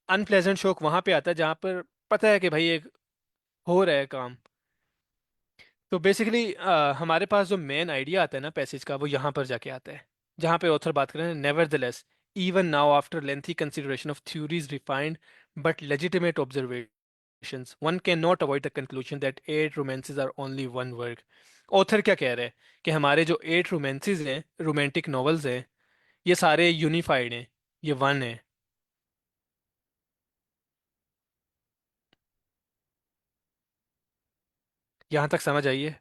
अनप्लेजेंट शौक वहां पे आता है जहां पर पता है कि भाई एक हो रहा है काम। तो बेसिकली हमारे पास जो मेन आइडिया आता है ना पैसेज का, वो यहाँ पर जाके आता है जहाँ पे ऑथर बात कर रहे हैं, nevertheless even now after lengthy consideration of theories refined but legitimate observations, one cannot avoid the conclusion that 8 romances are only one work. Author क्या कह रहे हैं कि हमारे जो 8 रोमांसेस हैं, रोमांटिक नॉवेल्स हैं, ये सारे यूनिफाइड हैं, ये वन है। यहाँ तक समझ आइए।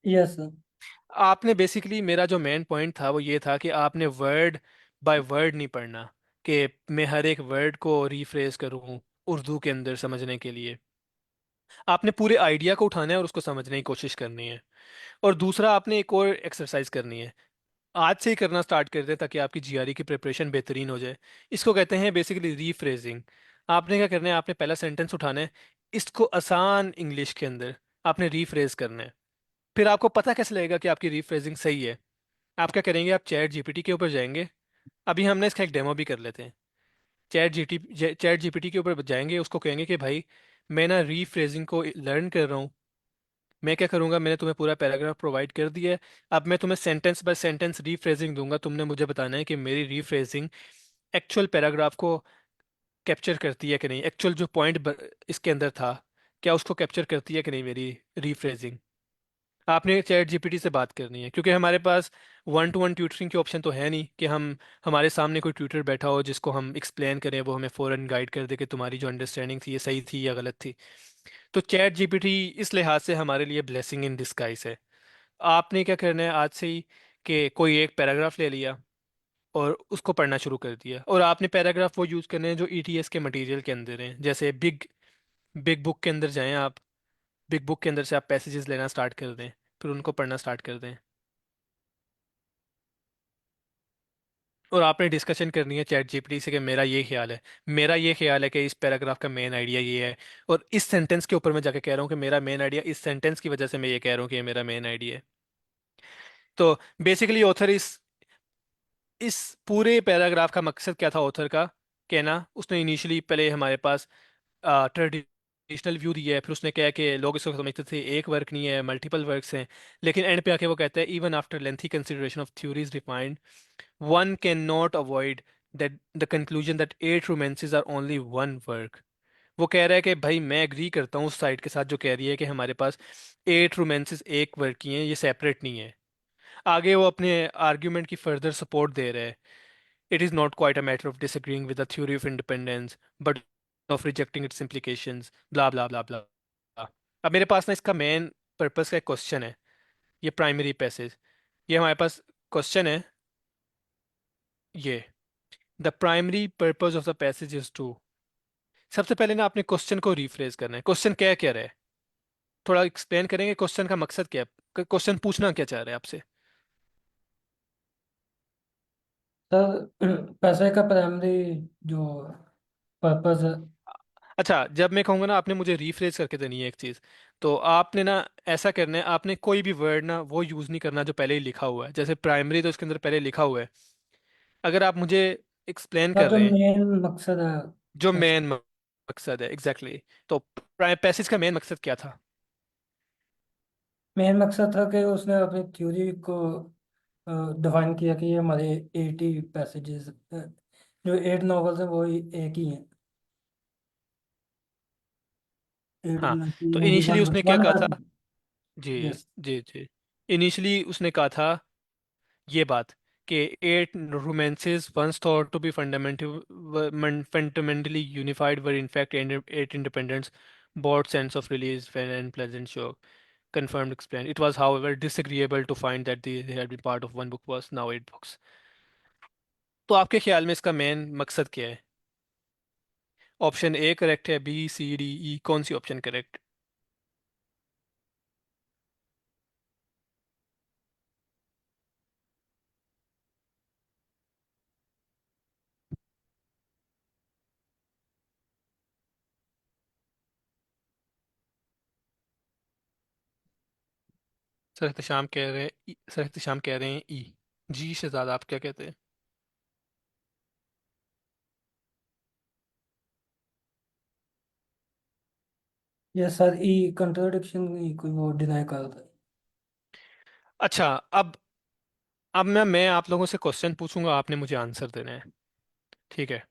यस। आपने बेसिकली, मेरा जो मेन पॉइंट था वो ये था कि आपने वर्ड बाय वर्ड नहीं पढ़ना, कि मैं हर एक वर्ड को रीफ्रेज करूँ उर्दू के अंदर समझने के लिए। आपने पूरे आइडिया को उठाना है और उसको समझने की कोशिश करनी है। और दूसरा, आपने एक और एक्सरसाइज करनी है, आज से ही करना स्टार्ट कर दें ताकि आपकी जीआरई की प्रिपरेशन बेहतरीन हो जाए। इसको कहते हैं बेसिकली रीफ्रेजिंग। आपने क्या करना है, आपने पहला सेंटेंस उठाना है, इसको आसान इंग्लिश के अंदर आपने रीफ्रेज करना है। फिर आपको पता कैसे लगेगा कि आपकी रीफ्रेजिंग सही है। आप क्या करेंगे, आप चैट जीपीटी के ऊपर जाएंगे। अभी हमने इसका एक डेमो भी कर लेते हैं। चैट जीपीटी के ऊपर जाएंगे, उसको कहेंगे कि भाई मैं ना रीफ्रेजिंग को लर्न कर रहा हूँ। मैं क्या करूंगा, मैंने तुम्हें पूरा पैराग्राफ प्रोवाइड कर दिया है, अब मैं तुम्हें सेंटेंस बाय सेंटेंस रीफ्रेजिंग दूंगा, तुमने मुझे बताना है कि मेरी रीफ्रेजिंग एक्चुअल पैराग्राफ को कैप्चर करती है कि नहीं, एक्चुअल जो पॉइंट इसके अंदर था क्या उसको कैप्चर करती है कि नहीं मेरी रीफ्रेजिंग। आपने चैट जीपीटी से बात करनी है, क्योंकि हमारे पास 1 to 1 ट्यूटरिंग के ऑप्शन तो है नहीं कि हम हमारे सामने कोई ट्यूटर बैठा हो जिसको हम एक्सप्लेन करें, वो हमें फ़ौरन गाइड कर दे कि तुम्हारी जो अंडरस्टैंडिंग थी ये सही थी या गलत थी। तो चैट जीपीटी इस लिहाज से हमारे लिए ब्लेसिंग इन डिस्गाइज है। आपने क्या करना है आज से ही, कि कोई एक पैराग्राफ ले लिया और उसको पढ़ना शुरू कर दिया, और आपने पैराग्राफ वो यूज़ करने हैं जो ईटीएस के मटेरियल के अंदर हैं। जैसे बिग बिग बुक के अंदर जाएं आप, बिग बुक के अंदर से आप पैसेजेस लेना स्टार्ट कर दें, फिर उनको पढ़ना स्टार्ट कर दें। और आपने डिस्कशन करनी है चैट जीपीटी से कि मेरा ये ख्याल है कि इस पैराग्राफ का मेन आइडिया ये है, और इस सेंटेंस के ऊपर मैं जाके कह रहा हूँ कि मेरा मेन आइडिया इस सेंटेंस की वजह से मैं ये कह रहा हूँ कि ये मेरा मेन आइडिया है। तो बेसिकली ऑथर इस पूरे पैराग्राफ का मकसद क्या था ऑथर का, कहना, उसने इनिशियली पहले हमारे पास ट्रेडिशनल व्यू दिया है, फिर उसने कहा कि लोग इसको समझते थे एक वर्क नहीं है, मल्टीपल वर्क्स हैं। लेकिन एंड पे आके वो कहता है, even after lengthy consideration of theories defined, one cannot avoid that the conclusion that 8 romances are only one work. वो कह रहा है कि भाई मैं एग्री करता हूँ उस साइड के साथ जो कह रही है कि हमारे पास 8 romances एक वर्क की हैं, ये सेपरेट नहीं है। आगे वो अपने आर्ग्यूमेंट की फर्दर सपोर्ट दे रहे हैं। It is not quite a matter of disagreeing with the theory of independence but of rejecting it's implications, blah blah blah blah. अब मेरे पास ना इसका मेन पर्पस का एक क्वेश्चन है, ये प्राइमरी पैसेज, ये हमारे पास क्वेश्चन है ये। The primary purpose of the passage is to. सबसे पहले ना आपने क्वेश्चन को रिफ्रेज करना है, क्वेश्चन क्या क्या रहा है, थोड़ा एक्सप्लेन करेंगे क्वेश्चन का मकसद क्या है, क्वेश्चन पूछना क्या चाह रहे हैं आपसे। सर पैसे का प्राइमरी जो पर्पस है। अच्छा, जब मैं कहूँगा ना आपने मुझे रीफ्रेज करके देनी है एक चीज़, तो आपने ना ऐसा करना है, आपने कोई भी वर्ड ना वो यूज़ नहीं करना जो पहले ही लिखा हुआ है। जैसे प्राइमरी तो इसके अंदर पहले लिखा हुआ है, अगर आप मुझे एक्सप्लेन सर कर जो रहे हैं मेन मकसद है जो पैसे। मेन मकसद है, एग्जैक्टली तो पैसेज का मेन मकसद क्या था। मेन मकसद था कि उसने अपनी थ्योरी को डिफाइन किया कि ये हमारे 80 पैसेजेस, जो 8 नॉवेल्स हैं वो एक ही हैं। एट हाँ, में तो ओनली इनिशियली वन उसने क्या वन कहा है। था। जी यस। जी जी। इनिशियली उसने कहा था ये बात कि eight romances once thought to be fundamentally unified were in fact eight independent broad sense of release when and pleasant shock confirmed explained. It was however disagreeable to find that they had been part of one book was now 8 books. तो आपके ख्याल में इसका main मकसद क्या है। Option A correct है, B C D E, कौन सी ऑप्शन करेक्ट। सर एहतशाम कह रहे हैं सर एहतशाम कह रहे हैं ई। जी शहजाद आप क्या कहते हैं। यस सर, ई कंट्रोडिक्शन कोई वो डिनाई कर रहा है। अच्छा, अब मैं आप लोगों से क्वेश्चन पूछूंगा, आपने मुझे आंसर देना है, ठीक है।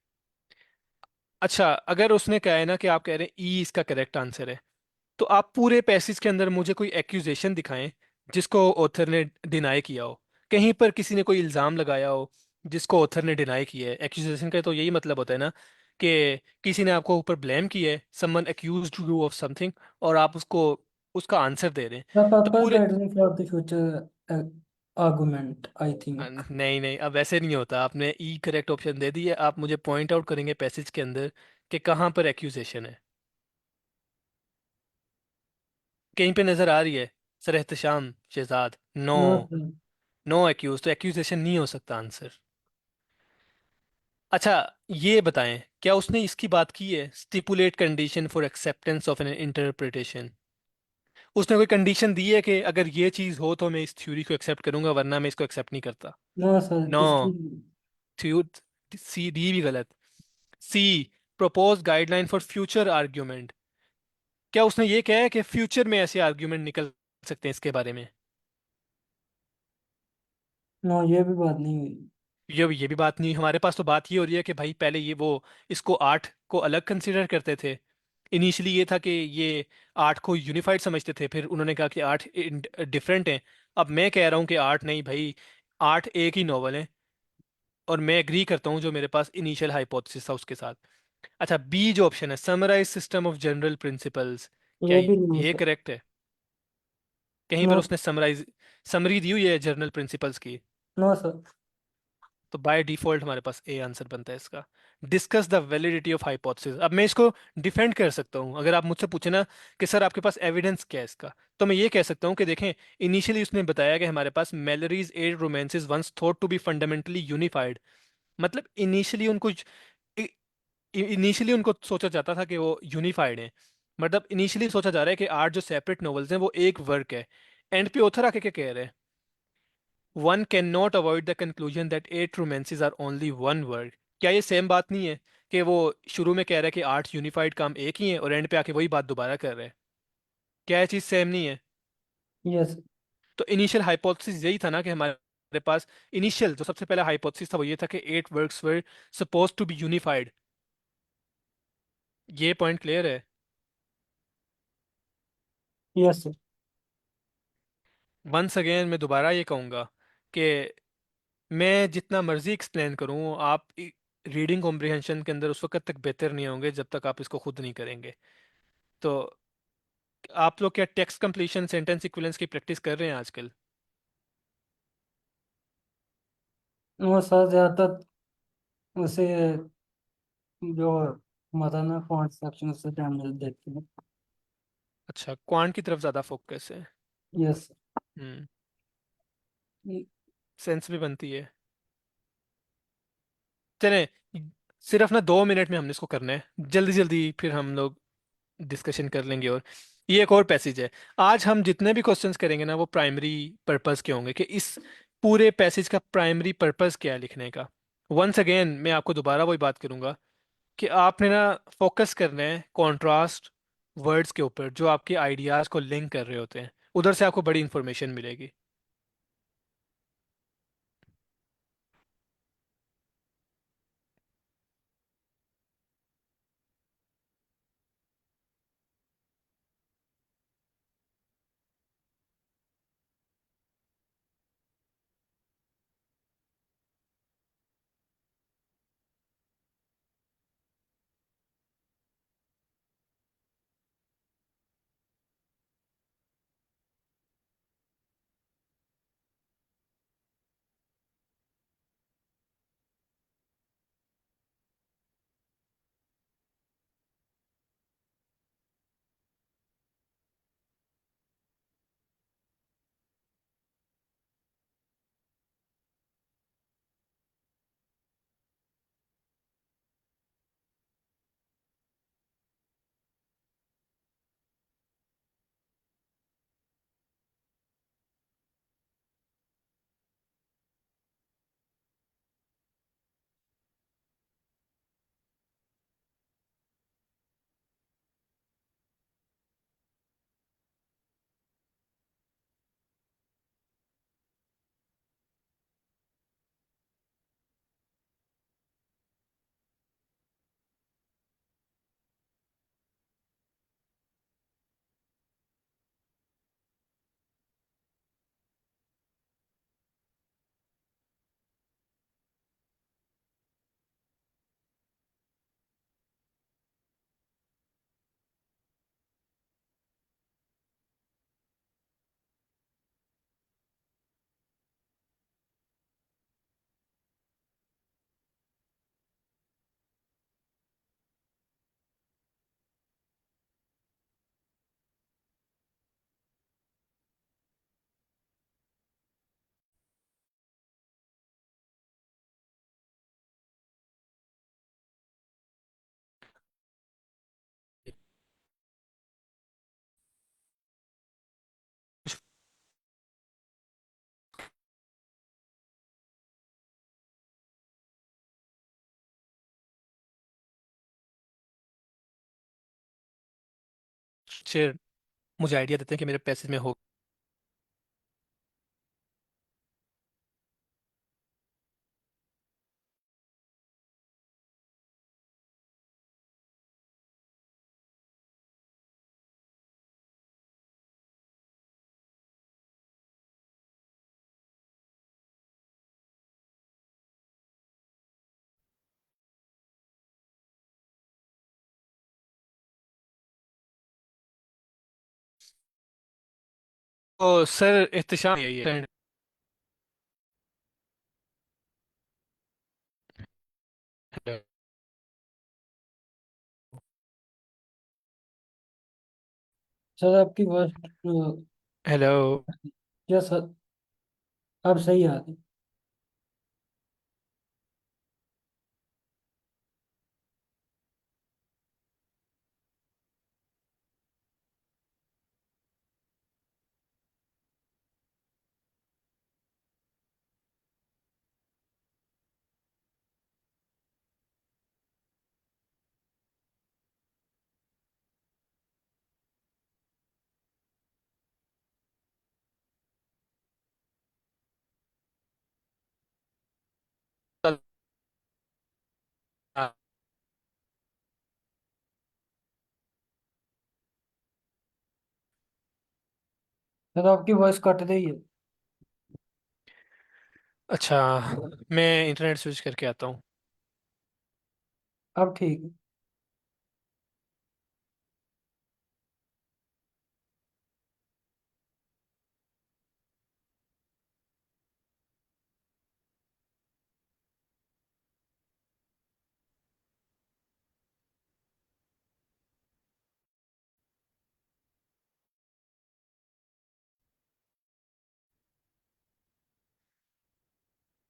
अच्छा, अगर उसने कहा है ना कि आप कह रहे हैं ई इसका करेक्ट आंसर है, तो आप पूरे पैसेज के अंदर मुझे कोई एक्यूजेशन दिखाएं जिसको ऑथर ने डिनाई किया हो, कहीं पर किसी ने कोई इल्ज़ाम लगाया हो जिसको ऑथर ने डिनाई किया है। एक्यूजेशन का तो यही मतलब होता है ना कि किसी ने आपको ऊपर ब्लेम किया है, someone accused you of something, और आप उसको उसका आंसर दे रहे हैं। द तो पर्पस पूरे guiding for the future argument I think. नहीं नहीं, अब वैसे नहीं होता, आपने ई करेक्ट ऑप्शन दे दी है, आप मुझे पॉइंट आउट करेंगे पैसेज के अंदर कि कहाँ पर एक्यूजेशन है, कहीं पे नजर आ रही है। Sir Ehtesham Shahzad, no, no sir. No accuse, तो एक्यूजेशन नहीं हो सकता आंसर। अच्छा, ये बताएं क्या उसने इसकी बात की है, stipulate condition for acceptance of N interpretation. उसने कोई कंडीशन दी है कि अगर ये चीज हो तो मैं इस थ्योरी को एक्सेप्ट करूंगा वरना मैं इसको एक्सेप्ट नहीं करता। नो सर नो, इसकी। थ्यू सी डी भी गलत। C, propose guideline for future argument, क्या उसने ये कहा है कि फ्यूचर में ऐसे आर्ग्यूमेंट निकल सकते हैं इसके बारे में। नो, ये भी बात नहीं हुई। ये भी बात नहीं, हमारे पास तो बात ये हो रही है कि भाई पहले ये वो इसको आर्ट को अलग कंसिडर करते थे। इनिशियली ये था कि ये आर्ट को यूनिफाइड समझते थे, फिर उन्होंने कहा कि आर्ट डिफरेंट है। अब मैं कह रहा हूँ कि आर्ट नहीं भाई, आर्ट एक ही नॉवल है, और मैं एग्री करता हूँ जो मेरे पास इनिशियल हाइपोथेसिस था उसके साथ। अच्छा, बी जो ऑप्शन है, summarize system of general principles, क्या ये भी नहीं ये सर। करेक्ट है। कहीं पर नो। उसने समरी दी हुई है जनरल प्रिंसिपल्स की। No sir. तो बाय डिफॉल्ट हमारे पास ए आंसर बनता है इसका। Discuss the validity of hypothesis, अब मैं इसको डिफेंड कर सकता हूँ, अगर आप मुझसे पूछे ना कि सर आपके पास एविडेंस क्या है इसका, तो मैं ये कह सकता हूँ कि देखें, इनिशियली उसने बताया कि हमारे पास Malory's eight romances once thought to be fundamentally unified, मतलब इनिशियली उनको सोचा जाता था कि वो यूनिफाइड है। मतलब इनिशियली सोचा जा रहा है कि आठ जो सेपरेट नॉवेल्स हैं वो एक वर्क है। एंड पे ऑथर आके क्या कह रहे हैं, one can not avoid the conclusion that eight romances are only one word. क्या ये सेम बात नहीं है कि वो शुरू में कह रहा है कि आठ यूनिफाइड काम एक ही है और एंड पे आके वही बात दोबारा कर रहा है। क्या ये चीज़ सेम नहीं है। यस। तो इनिशियल हाइपोथेसिस यही था ना कि हमारे पास इनिशियल जो सबसे पहला हाइपोथेसिस था वो ये था कि eight works were suppose to be unified. ये पॉइंट क्लियर है। Yes sir. वंस अगेन मैं दोबारा ये कहूँगा कि मैं जितना मर्जी एक्सप्लेन करूँ, आप रीडिंग कॉम्प्रिहेंशन के अंदर उस वक्त तक बेहतर नहीं होंगे जब तक आप इसको खुद नहीं करेंगे। तो आप लोग क्या टेक्स्ट कंप्लीशन सेंटेंस इक्विवेलेंस की प्रैक्टिस कर रहे हैं आजकल? वो सर ज़्यादातर उसे जो मदर फॉन्ट सेक्शन से टाइम देखते हैं। अच्छा, क्वांट की तरफ ज़्यादा फोकस है। यस। हम्म। सेंस भी बनती है। चलें, सिर्फ ना 2 मिनट में हमने इसको करना है, जल्दी जल्दी फिर हम लोग डिस्कशन कर लेंगे। और ये एक और पैसेज है। आज हम जितने भी क्वेश्चंस करेंगे ना वो प्राइमरी पर्पस के होंगे, कि इस पूरे पैसेज का प्राइमरी पर्पस क्या है लिखने का। वंस अगेन मैं आपको दोबारा वही बात करूंगा कि आपने ना फोकस करना है कॉन्ट्रास्ट वर्ड्स के ऊपर जो आपके आइडियाज को लिंक कर रहे होते हैं। उधर से आपको बड़ी इंफॉर्मेशन मिलेगी। शेर मुझे आइडिया देते हैं कि मेरे पैसेज में हो। तो सर एहतशाम यही है। सर आपकी वॉइस हेलो। यस सर, अब सही आ रही। सर आपकी वॉइस कट रही है। अच्छा, मैं इंटरनेट स्विच करके आता हूँ। अब ठीक है।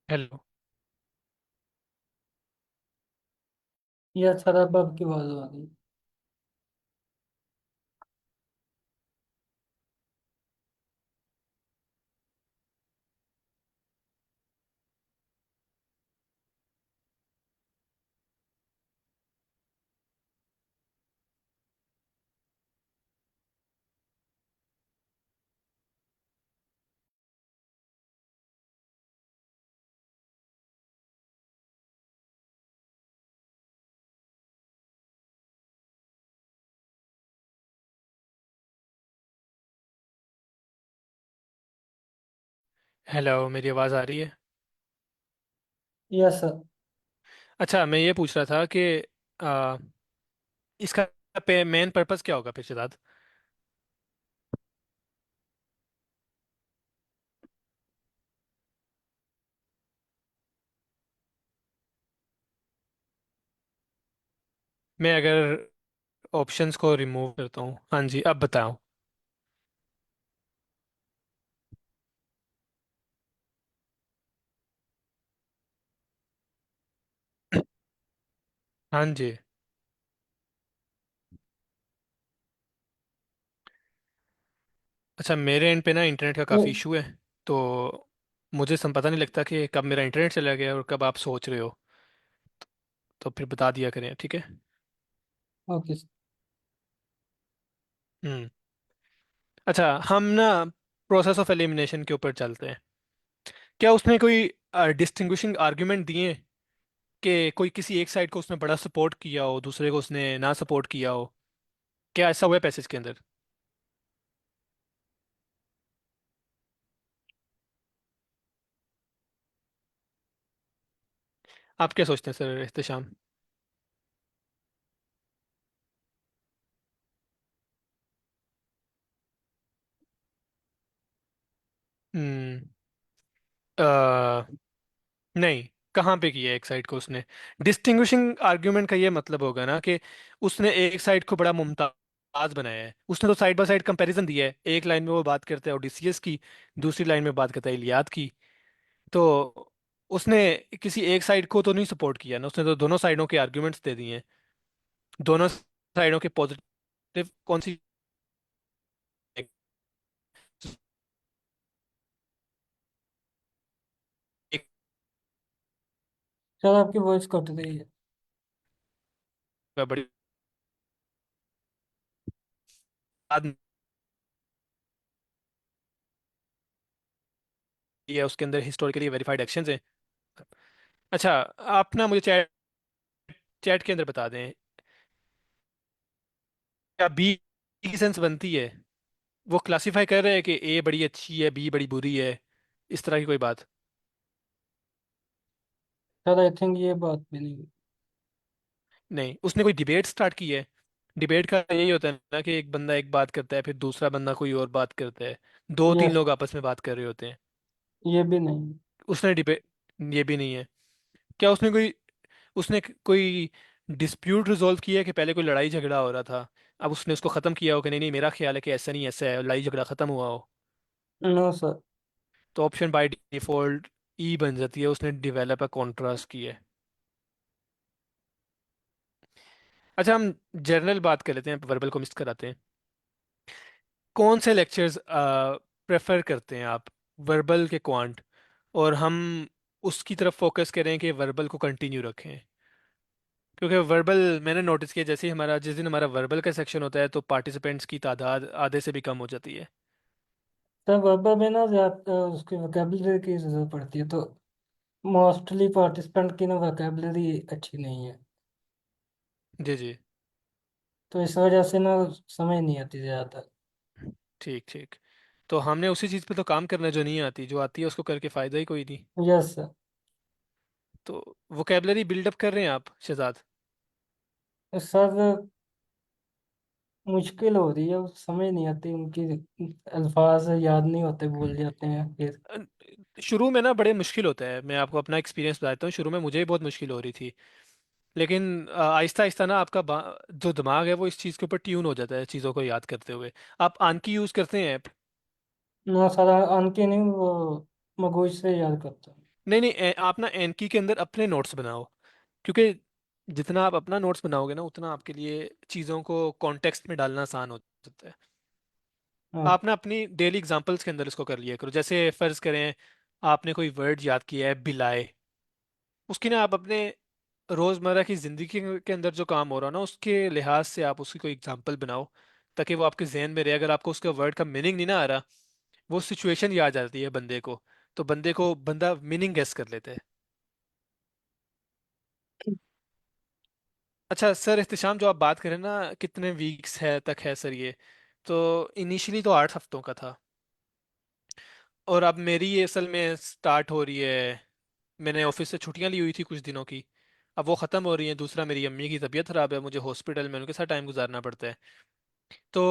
हेलो। ये अच्छा था, अब की आवाज आ रही। हेलो, मेरी आवाज़ आ रही है? यस। अच्छा, मैं ये पूछ रहा था कि आ, इसका मेन पर्पस क्या होगा पीछे? मैं अगर ऑप्शंस को रिमूव करता हूँ, हाँ जी, अब बताओ। हाँ जी। अच्छा, मेरे एंड पे ना इंटरनेट का काफ़ी इशू है। तो मुझे पता नहीं लगता कि कब मेरा इंटरनेट चला गया और कब आप सोच रहे हो। तो फिर बता दिया करें, ठीक है? ओके। हम्म। अच्छा, हम ना प्रोसेस ऑफ एलिमिनेशन के ऊपर चलते हैं। क्या उसने कोई डिस्टिंग्विशिंग आर्ग्यूमेंट दिए कि कोई किसी एक साइड को उसने बड़ा सपोर्ट किया हो, दूसरे को उसने ना सपोर्ट किया हो? क्या ऐसा हुआ है पैसेज के अंदर? आप क्या सोचते हैं सर एहतशाम? हम्म। नहीं, कहाँ पे किया है एक साइड को उसने? डिस्टिंग्विशिंग आर्ग्यूमेंट का ये मतलब होगा ना कि उसने एक साइड को बड़ा मुमताज बनाया है। उसने तो साइड बाय साइड कंपैरिजन दिया है, एक लाइन में वो बात करता है ओडिसियस की, दूसरी लाइन में बात करता है इलियाद की। तो उसने किसी एक साइड को तो नहीं सपोर्ट किया ना, उसने तो दोनों साइडों के आर्ग्यूमेंट्स दे दिए हैं। दोनों साइडों के पॉजिटिव कौन सी? एक, एक सर आपकी वॉइस कट रही है। बड़ी बात नहीं है, उसके अंदर हिस्टोरिकली वेरीफाइड एक्शंस हैं। अच्छा, आप ना मुझे चैट चैट के अंदर बता दें, क्या बी की सेंस बनती है? वो क्लासिफाई कर रहे हैं कि ए बड़ी अच्छी है, बी बड़ी बुरी है, इस तरह की कोई बात? सर आई थिंक ये बात भी नहीं। नहीं, उसने कोई डिबेट स्टार्ट की है? डिबेट का यही होता है ना कि एक बंदा एक बात करता है, फिर दूसरा बंदा कोई और बात करता है, दो तीन यस। लोग आपस में बात कर रहे होते हैं। ये भी नहीं। उसने डिबेट, ये भी नहीं है। क्या उसने कोई डिस्प्यूट रिजॉल्व किया है कि पहले कोई लड़ाई झगड़ा हो रहा था, अब उसने उसको खत्म किया हो कि नहीं नहीं मेरा ख्याल है कि ऐसा नहीं ऐसा है, लड़ाई झगड़ा खत्म हुआ हो? No sir. तो ऑप्शन बाय डिफॉल्ट ई बन जाती है, उसने डेवलप अ कॉन्ट्रास्ट की है। अच्छा, हम जनरल बात कर लेते हैं, वर्बल को मिस कराते हैं। कौन से लेक्चर्स प्रेफर करते हैं आप, वर्बल के क्वांट? और हम उसकी तरफ फोकस करें कि वर्बल को कंटिन्यू रखें? क्योंकि वर्बल मैंने नोटिस किया, जैसे ही हमारा जिस दिन हमारा वर्बल का सेक्शन होता है तो पार्टिसिपेंट्स की तादाद आधे से भी कम हो जाती है। सर वर्बल में ना ज्यादा उसकी वोकेबलरी की जरूरत पड़ती है, तो मोस्टली पार्टिसिपेंट की ना वोकेबलरी अच्छी नहीं है। जी जी। तो इस वजह से ना समझ नहीं आती ज़्यादा। ठीक ठीक। तो हमने उसी चीज़ पे तो काम करना है, जो नहीं आती, जो आती है उसको करके फ़ायदा ही कोई नहीं। Yes sir. तो वोकेबलरी बिल्डअप कर रहे हैं आप शहजाद? सर मुश्किल हो रही है, समझ नहीं आती उनकी, अल्फाज याद नहीं होते, भूल जाते हैं फिर। अ, शुरू में ना बड़े मुश्किल होता है, मैं आपको अपना एक्सपीरियंस बताता हूँ, शुरू में मुझे भी बहुत मुश्किल हो रही थी। लेकिन आहिस्ता आहिस्ता ना आपका जो दिमाग है वो इस चीज़ के ऊपर ट्यून हो जाता है चीज़ों को याद करते हुए। आप आनकी यूज़ करते हैं ऐप? ना सर, अनके नहीं, वो मगोज से याद करता हूँ। नहीं नहीं, आप ना एनकी के अंदर अपने नोट्स बनाओ, क्योंकि जितना आप अपना नोट्स बनाओगे ना उतना आपके लिए चीज़ों को कॉन्टेक्स्ट में डालना आसान हो जाता है। हाँ। आप ना अपनी डेली एग्जांपल्स के अंदर इसको कर लिया करो। जैसे फर्ज करें आपने कोई वर्ड याद किया है बिलाए, उसकी ना आप अपने रोज़मर्रा की ज़िंदगी के अंदर जो काम हो रहा है ना उसके लिहाज से आप उसकी कोई एग्जांपल बनाओ, ताकि वो आपके जहन में रहे। अगर आपको उसका वर्ड का मीनिंग नहीं ना आ रहा, वो सिचुएशन याद आ जाती है बंदे को, तो बंदा मीनिंग गेस कर लेता है। अच्छा सर इख्तिशाम, जो आप बात करें ना कितने वीक्स है तक है सर ये, तो इनिशियली तो 8 हफ्तों का था, और अब मेरी ये असल में स्टार्ट हो रही है। मैंने ऑफिस से छुट्टियां ली हुई थी कुछ दिनों की, अब वो ख़त्म हो रही हैं। दूसरा, मेरी अम्मी की तबीयत ख़राब है, मुझे हॉस्पिटल में उनके साथ टाइम गुजारना पड़ता है। तो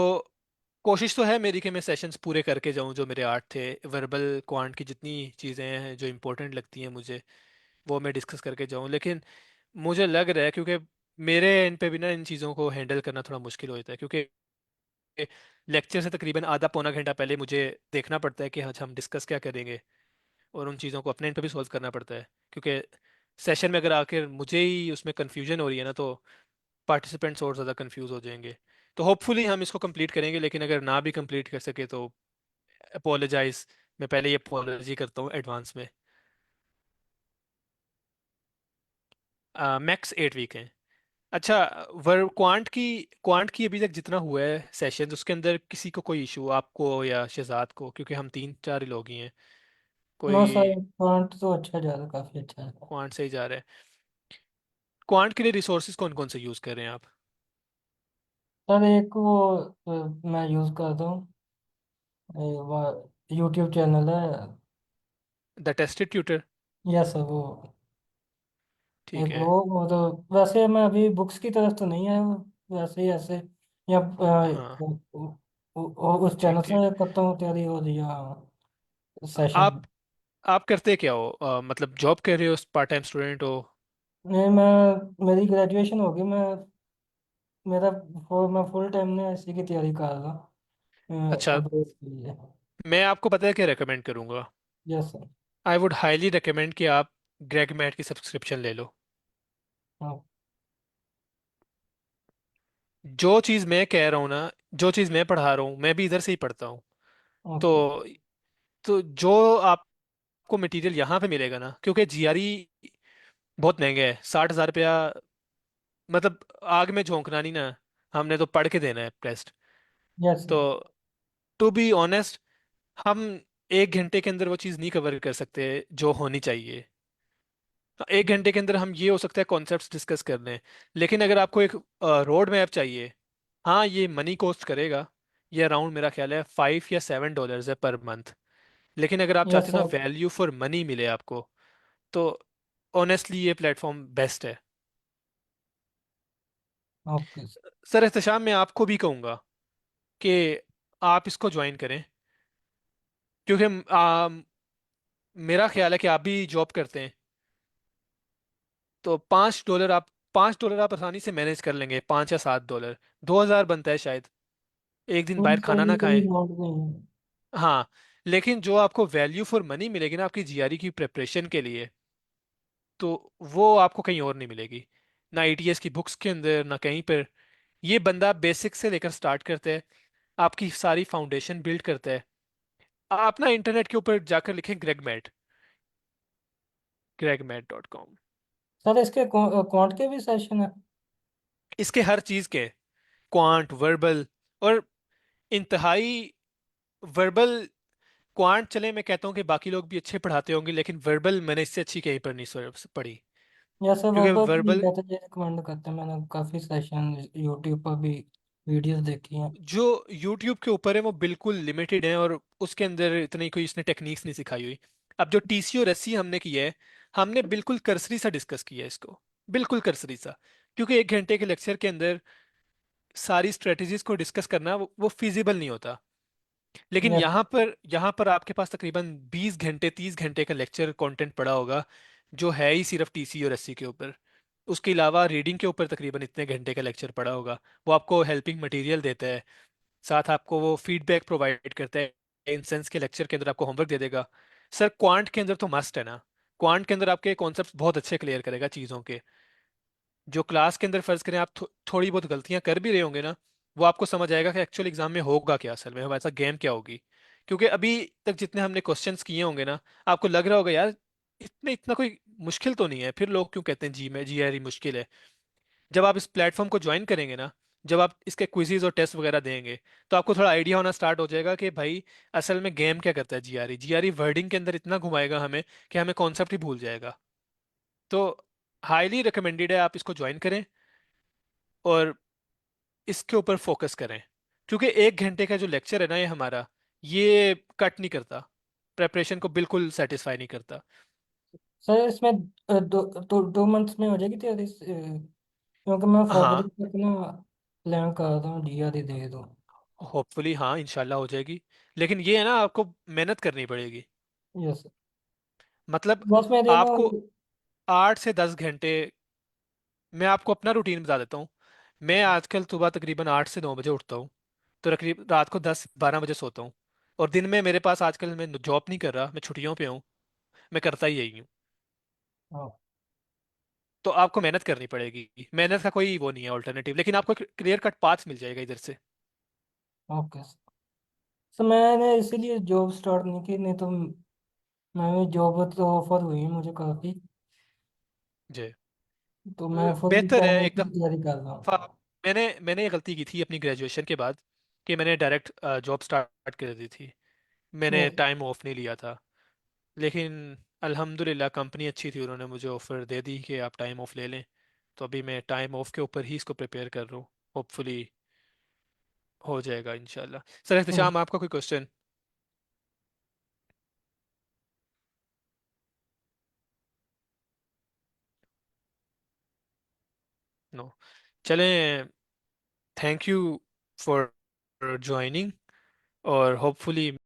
कोशिश तो है मेरी कि मैं सेशंस पूरे करके जाऊं जो मेरे 8 थे। वर्बल क्वांट की जितनी चीज़ें हैं जो इंपॉर्टेंट लगती हैं मुझे, वो मैं डिस्कस करके जाऊं। लेकिन मुझे लग रहा है, क्योंकि मेरे एंड पे भी ना इन चीज़ों को हैंडल करना थोड़ा मुश्किल हो जाता है, क्योंकि लेक्चर से तकरीबन आधा पौना घंटा पहले मुझे देखना पड़ता है कि आज हम डिस्कस क्या करेंगे, और उन चीज़ों को अपने एंड पे भी सॉल्व करना पड़ता है। क्योंकि सेशन में अगर आकर मुझे ही उसमें कन्फ्यूजन हो रही है ना, तो पार्टिसिपेंट्स और ज़्यादा कंफ्यूज हो जाएंगे। तो होपफुली हम इसको कंप्लीट करेंगे, लेकिन अगर ना भी कंप्लीट कर सके तो अपोलोजाइज, मैं पहले ही अपोलॉजी करता हूँ एडवांस में। मैक्स 8 वीक हैं। अच्छा, वर क्वांट की अभी तक जितना हुआ है सेशन, उसके अंदर किसी को कोई इशू, आपको या शहजाद को, क्योंकि हम 3 4 ही लोग ही हैं, नो कोई सर, फॉन्ट तो अच्छा जा रहा है, काफ़ी अच्छा है। क्वांट से ही जा रहा है? क्वांट के लिए रिसोर्सेज कौन कौन से यूज़ कर रहे हैं आप? सर एक वो मैं यूज़ करता हूँ, यूट्यूब चैनल है। The tested tutor. Yes sir, वो ठीक एक है। वो तो वैसे मैं अभी बुक्स की तरफ तो नहीं आया हूँ, वैसे ही ऐसे या हाँ, उस ठीक चैनल ठीक। से करता हूँ तैयारी, और या सेशन। आप आप करते क्या हो, मतलब जॉब कर रहे हो, पार्ट टाइम स्टूडेंट हो? नहीं, मेरी ग्रेजुएशन हो गई। मैं फुल टाइम में इसी की तैयारी कर रहा हूँ अच्छा, अब्रोड के लिए। मैं आपको पता है क्या रेकमेंड करूंगा? Yes sir. I would highly recommend कि आप ग्रेग मैट की सब्सक्रिप्शन ले लो। हाँ। जो चीज़ मैं कह रहा हूँ ना, जो चीज़ मैं पढ़ा रहा हूँ, मैं भी इधर से ही पढ़ता हूँ। ओके। तो जो आपको मटेरियल यहाँ पे मिलेगा ना, क्योंकि जीआरई बहुत महंगा है, 60,000 रुपया। मतलब आग में झोंकना नहीं ना, हमने तो पढ़ के देना है टेस्ट। यस तो सर। टू बी ऑनेस्ट, हम 1 घंटे के अंदर वो चीज़ नहीं कवर कर सकते जो होनी चाहिए। 1 घंटे के अंदर हम ये हो सकता है कॉन्सेप्ट्स डिस्कस कर लें, लेकिन अगर आपको एक रोड मैप चाहिए, हाँ ये मनी कॉस्ट करेगा। ये अराउंड मेरा ख्याल है $5 या $7 है पर मंथ। लेकिन अगर आप यस चाहते हो ना सर। वैल्यू फॉर मनी मिले आपको, तो ऑनेस्टली ये प्लेटफॉर्म बेस्ट है। Okay sir. सर एहतशाम, मैं आपको भी कहूँगा कि आप इसको ज्वाइन करें, क्योंकि मेरा ख्याल है कि आप भी जॉब करते हैं, तो $5 आप आसानी से मैनेज कर लेंगे। $5 या $7, 2,000 बनता है शायद, एक दिन नहीं बाहर सर, खाना ये ना कोई खाएं। अमाउंट नहीं है। हाँ, लेकिन जो आपको वैल्यू फॉर मनी मिलेगी ना आपकी जीआरई की प्रिपरेशन के लिए, तो वो आपको कहीं और नहीं मिलेगी, ना ईटीएस की बुक्स के अंदर, ना कहीं पर। ये बंदा बेसिक से लेकर स्टार्ट करता है, आपकी सारी फाउंडेशन बिल्ड करता है। आप ना इंटरनेट के ऊपर जाकर लिखें ग्रेगमैट, gregmat.com। सर इसके क्वांट के भी सेशन है? इसके हर चीज़ के, क्वांट, वर्बल, और इंतहाई वर्बल। क्वांट चले, मैं कहता हूँ कि बाकी लोग भी अच्छे पढ़ाते होंगे, लेकिन वर्बल मैंने इससे अच्छी कहीं पर नहीं पढ़ी। या सर क्योंकि वर्बल भी वर्बल, बेहतर ये रिकमेंड करते हैं, मैंने काफ़ी सेशन यूट्यूब पर भी वीडियोस देखी हैं। जो यूट्यूब के ऊपर है वो बिल्कुल लिमिटेड है, और उसके अंदर इतनी कोई इसने टेक्निक्स नहीं सिखाई हुई। अब जो टीसी और एससी हमने किया है, हमने बिल्कुल करसरी सा डिस्कस किया है इसको, बिल्कुल करसरी सा। क्योंकि 1 घंटे के लेक्चर के अंदर सारी स्ट्रेटजीज को डिस्कस करना वो फिजिबल नहीं होता। लेकिन यस। यहाँ पर आपके पास तकरीबन 20 घंटे 30 घंटे का लेक्चर कंटेंट पड़ा होगा, जो है ही सिर्फ टीसी और एससी के ऊपर। उसके अलावा रीडिंग के ऊपर तकरीबन इतने घंटे का लेक्चर पड़ा होगा। वो आपको हेल्पिंग मटेरियल देता है, साथ आपको वो फीडबैक प्रोवाइड करता है। इंसेंस के लेक्चर के अंदर आपको होमवर्क दे देगा। सर क्वांट के अंदर तो मस्ट है ना, क्वांट के अंदर आपके कॉन्सेप्ट बहुत अच्छे क्लियर करेगा चीज़ों के। जो क्लास के अंदर फर्ज करें आप थोड़ी बहुत गलतियां कर भी रहे होंगे ना, वो आपको समझ आएगा कि एक्चुअल एग्जाम में होगा क्या, असल में हमारे साथ गेम क्या होगी। क्योंकि अभी तक जितने हमने क्वेश्चंस किए होंगे ना, आपको लग रहा होगा यार इतने इतना कोई मुश्किल तो नहीं है, फिर लोग क्यों कहते हैं जी में GRE मुश्किल है। जब आप इस प्लेटफॉर्म को ज्वाइन करेंगे ना, जब आप इसके क्विजीज और टेस्ट वगैरह देंगे, तो आपको थोड़ा आइडिया होना स्टार्ट हो जाएगा कि भाई असल में गेम क्या करता है। GRE वर्डिंग के अंदर इतना घुमाएगा हमें कि हमें कॉन्सेप्ट ही भूल जाएगा। तो हाईली रिकमेंडेड है आप इसको ज्वाइन करें और इसके ऊपर फोकस करें। क्योंकि 1 घंटे का जो लेक्चर है ना ये हमारा, ये कट नहीं करता, प्रेपरेशन को बिल्कुल सेटिस्फाई नहीं करता। सर इसमें दो मंथ्स में हो जाएगी तैयारी क्योंकि मैं फरवरी हाँ, तक ना प्लान कर रहा हूँ DRE दे दो। होपफुली हाँ इंशाल्लाह हो जाएगी। लेकिन ये है ना, आपको मेहनत करनी पड़ेगी। यस। मतलब बस मेरे ना। आपको 8 से 10 घंटे, मैं आपको अपना रूटीन बता देता हूँ। मैं आजकल सुबह तकरीबन 8 से 9 बजे उठता हूँ, तो तकरीबन रात को 10-12 बजे सोता हूँ। और दिन में मेरे पास आजकल, मैं जॉब नहीं कर रहा, मैं छुट्टियों पे हूँ, मैं करता ही यही हूँ। हाँ। तो आपको मेहनत करनी पड़ेगी, मेहनत का कोई वो नहीं है ऑल्टरनेटिव, लेकिन आपको क्लियर कट पाथ मिल जाएगा इधर से। ओके सर मैंने इसीलिए जॉब स्टार्ट नहीं की, नहीं तो मैं जॉब तो ऑफर हुई है मुझे काफ़ी। जी। तो मैं फुल बेहतर है टाइम एक उसकी तैयारी कर रहा हूँ। दफ़ा। मैंने ये गलती की थी अपनी ग्रेजुएशन के बाद, कि मैंने डायरेक्ट जॉब स्टार्ट कर दी थी। मैंने यस। टाइम ऑफ नहीं लिया था। लेकिन अल्हम्दुलिल्लाह कंपनी अच्छी थी, उन्होंने मुझे ऑफ़र दे दी कि आप टाइम ऑफ ले लें। तो अभी मैं टाइम ऑफ के ऊपर ही इसको प्रिपेयर कर रहा हूँ। होपफुली हो जाएगा इंशाल्लाह। सर एहतशाम, आपका कोई क्वेश्चन? नो। चलें, थैंक यू फॉर ज्वाइनिंग, और होपफुली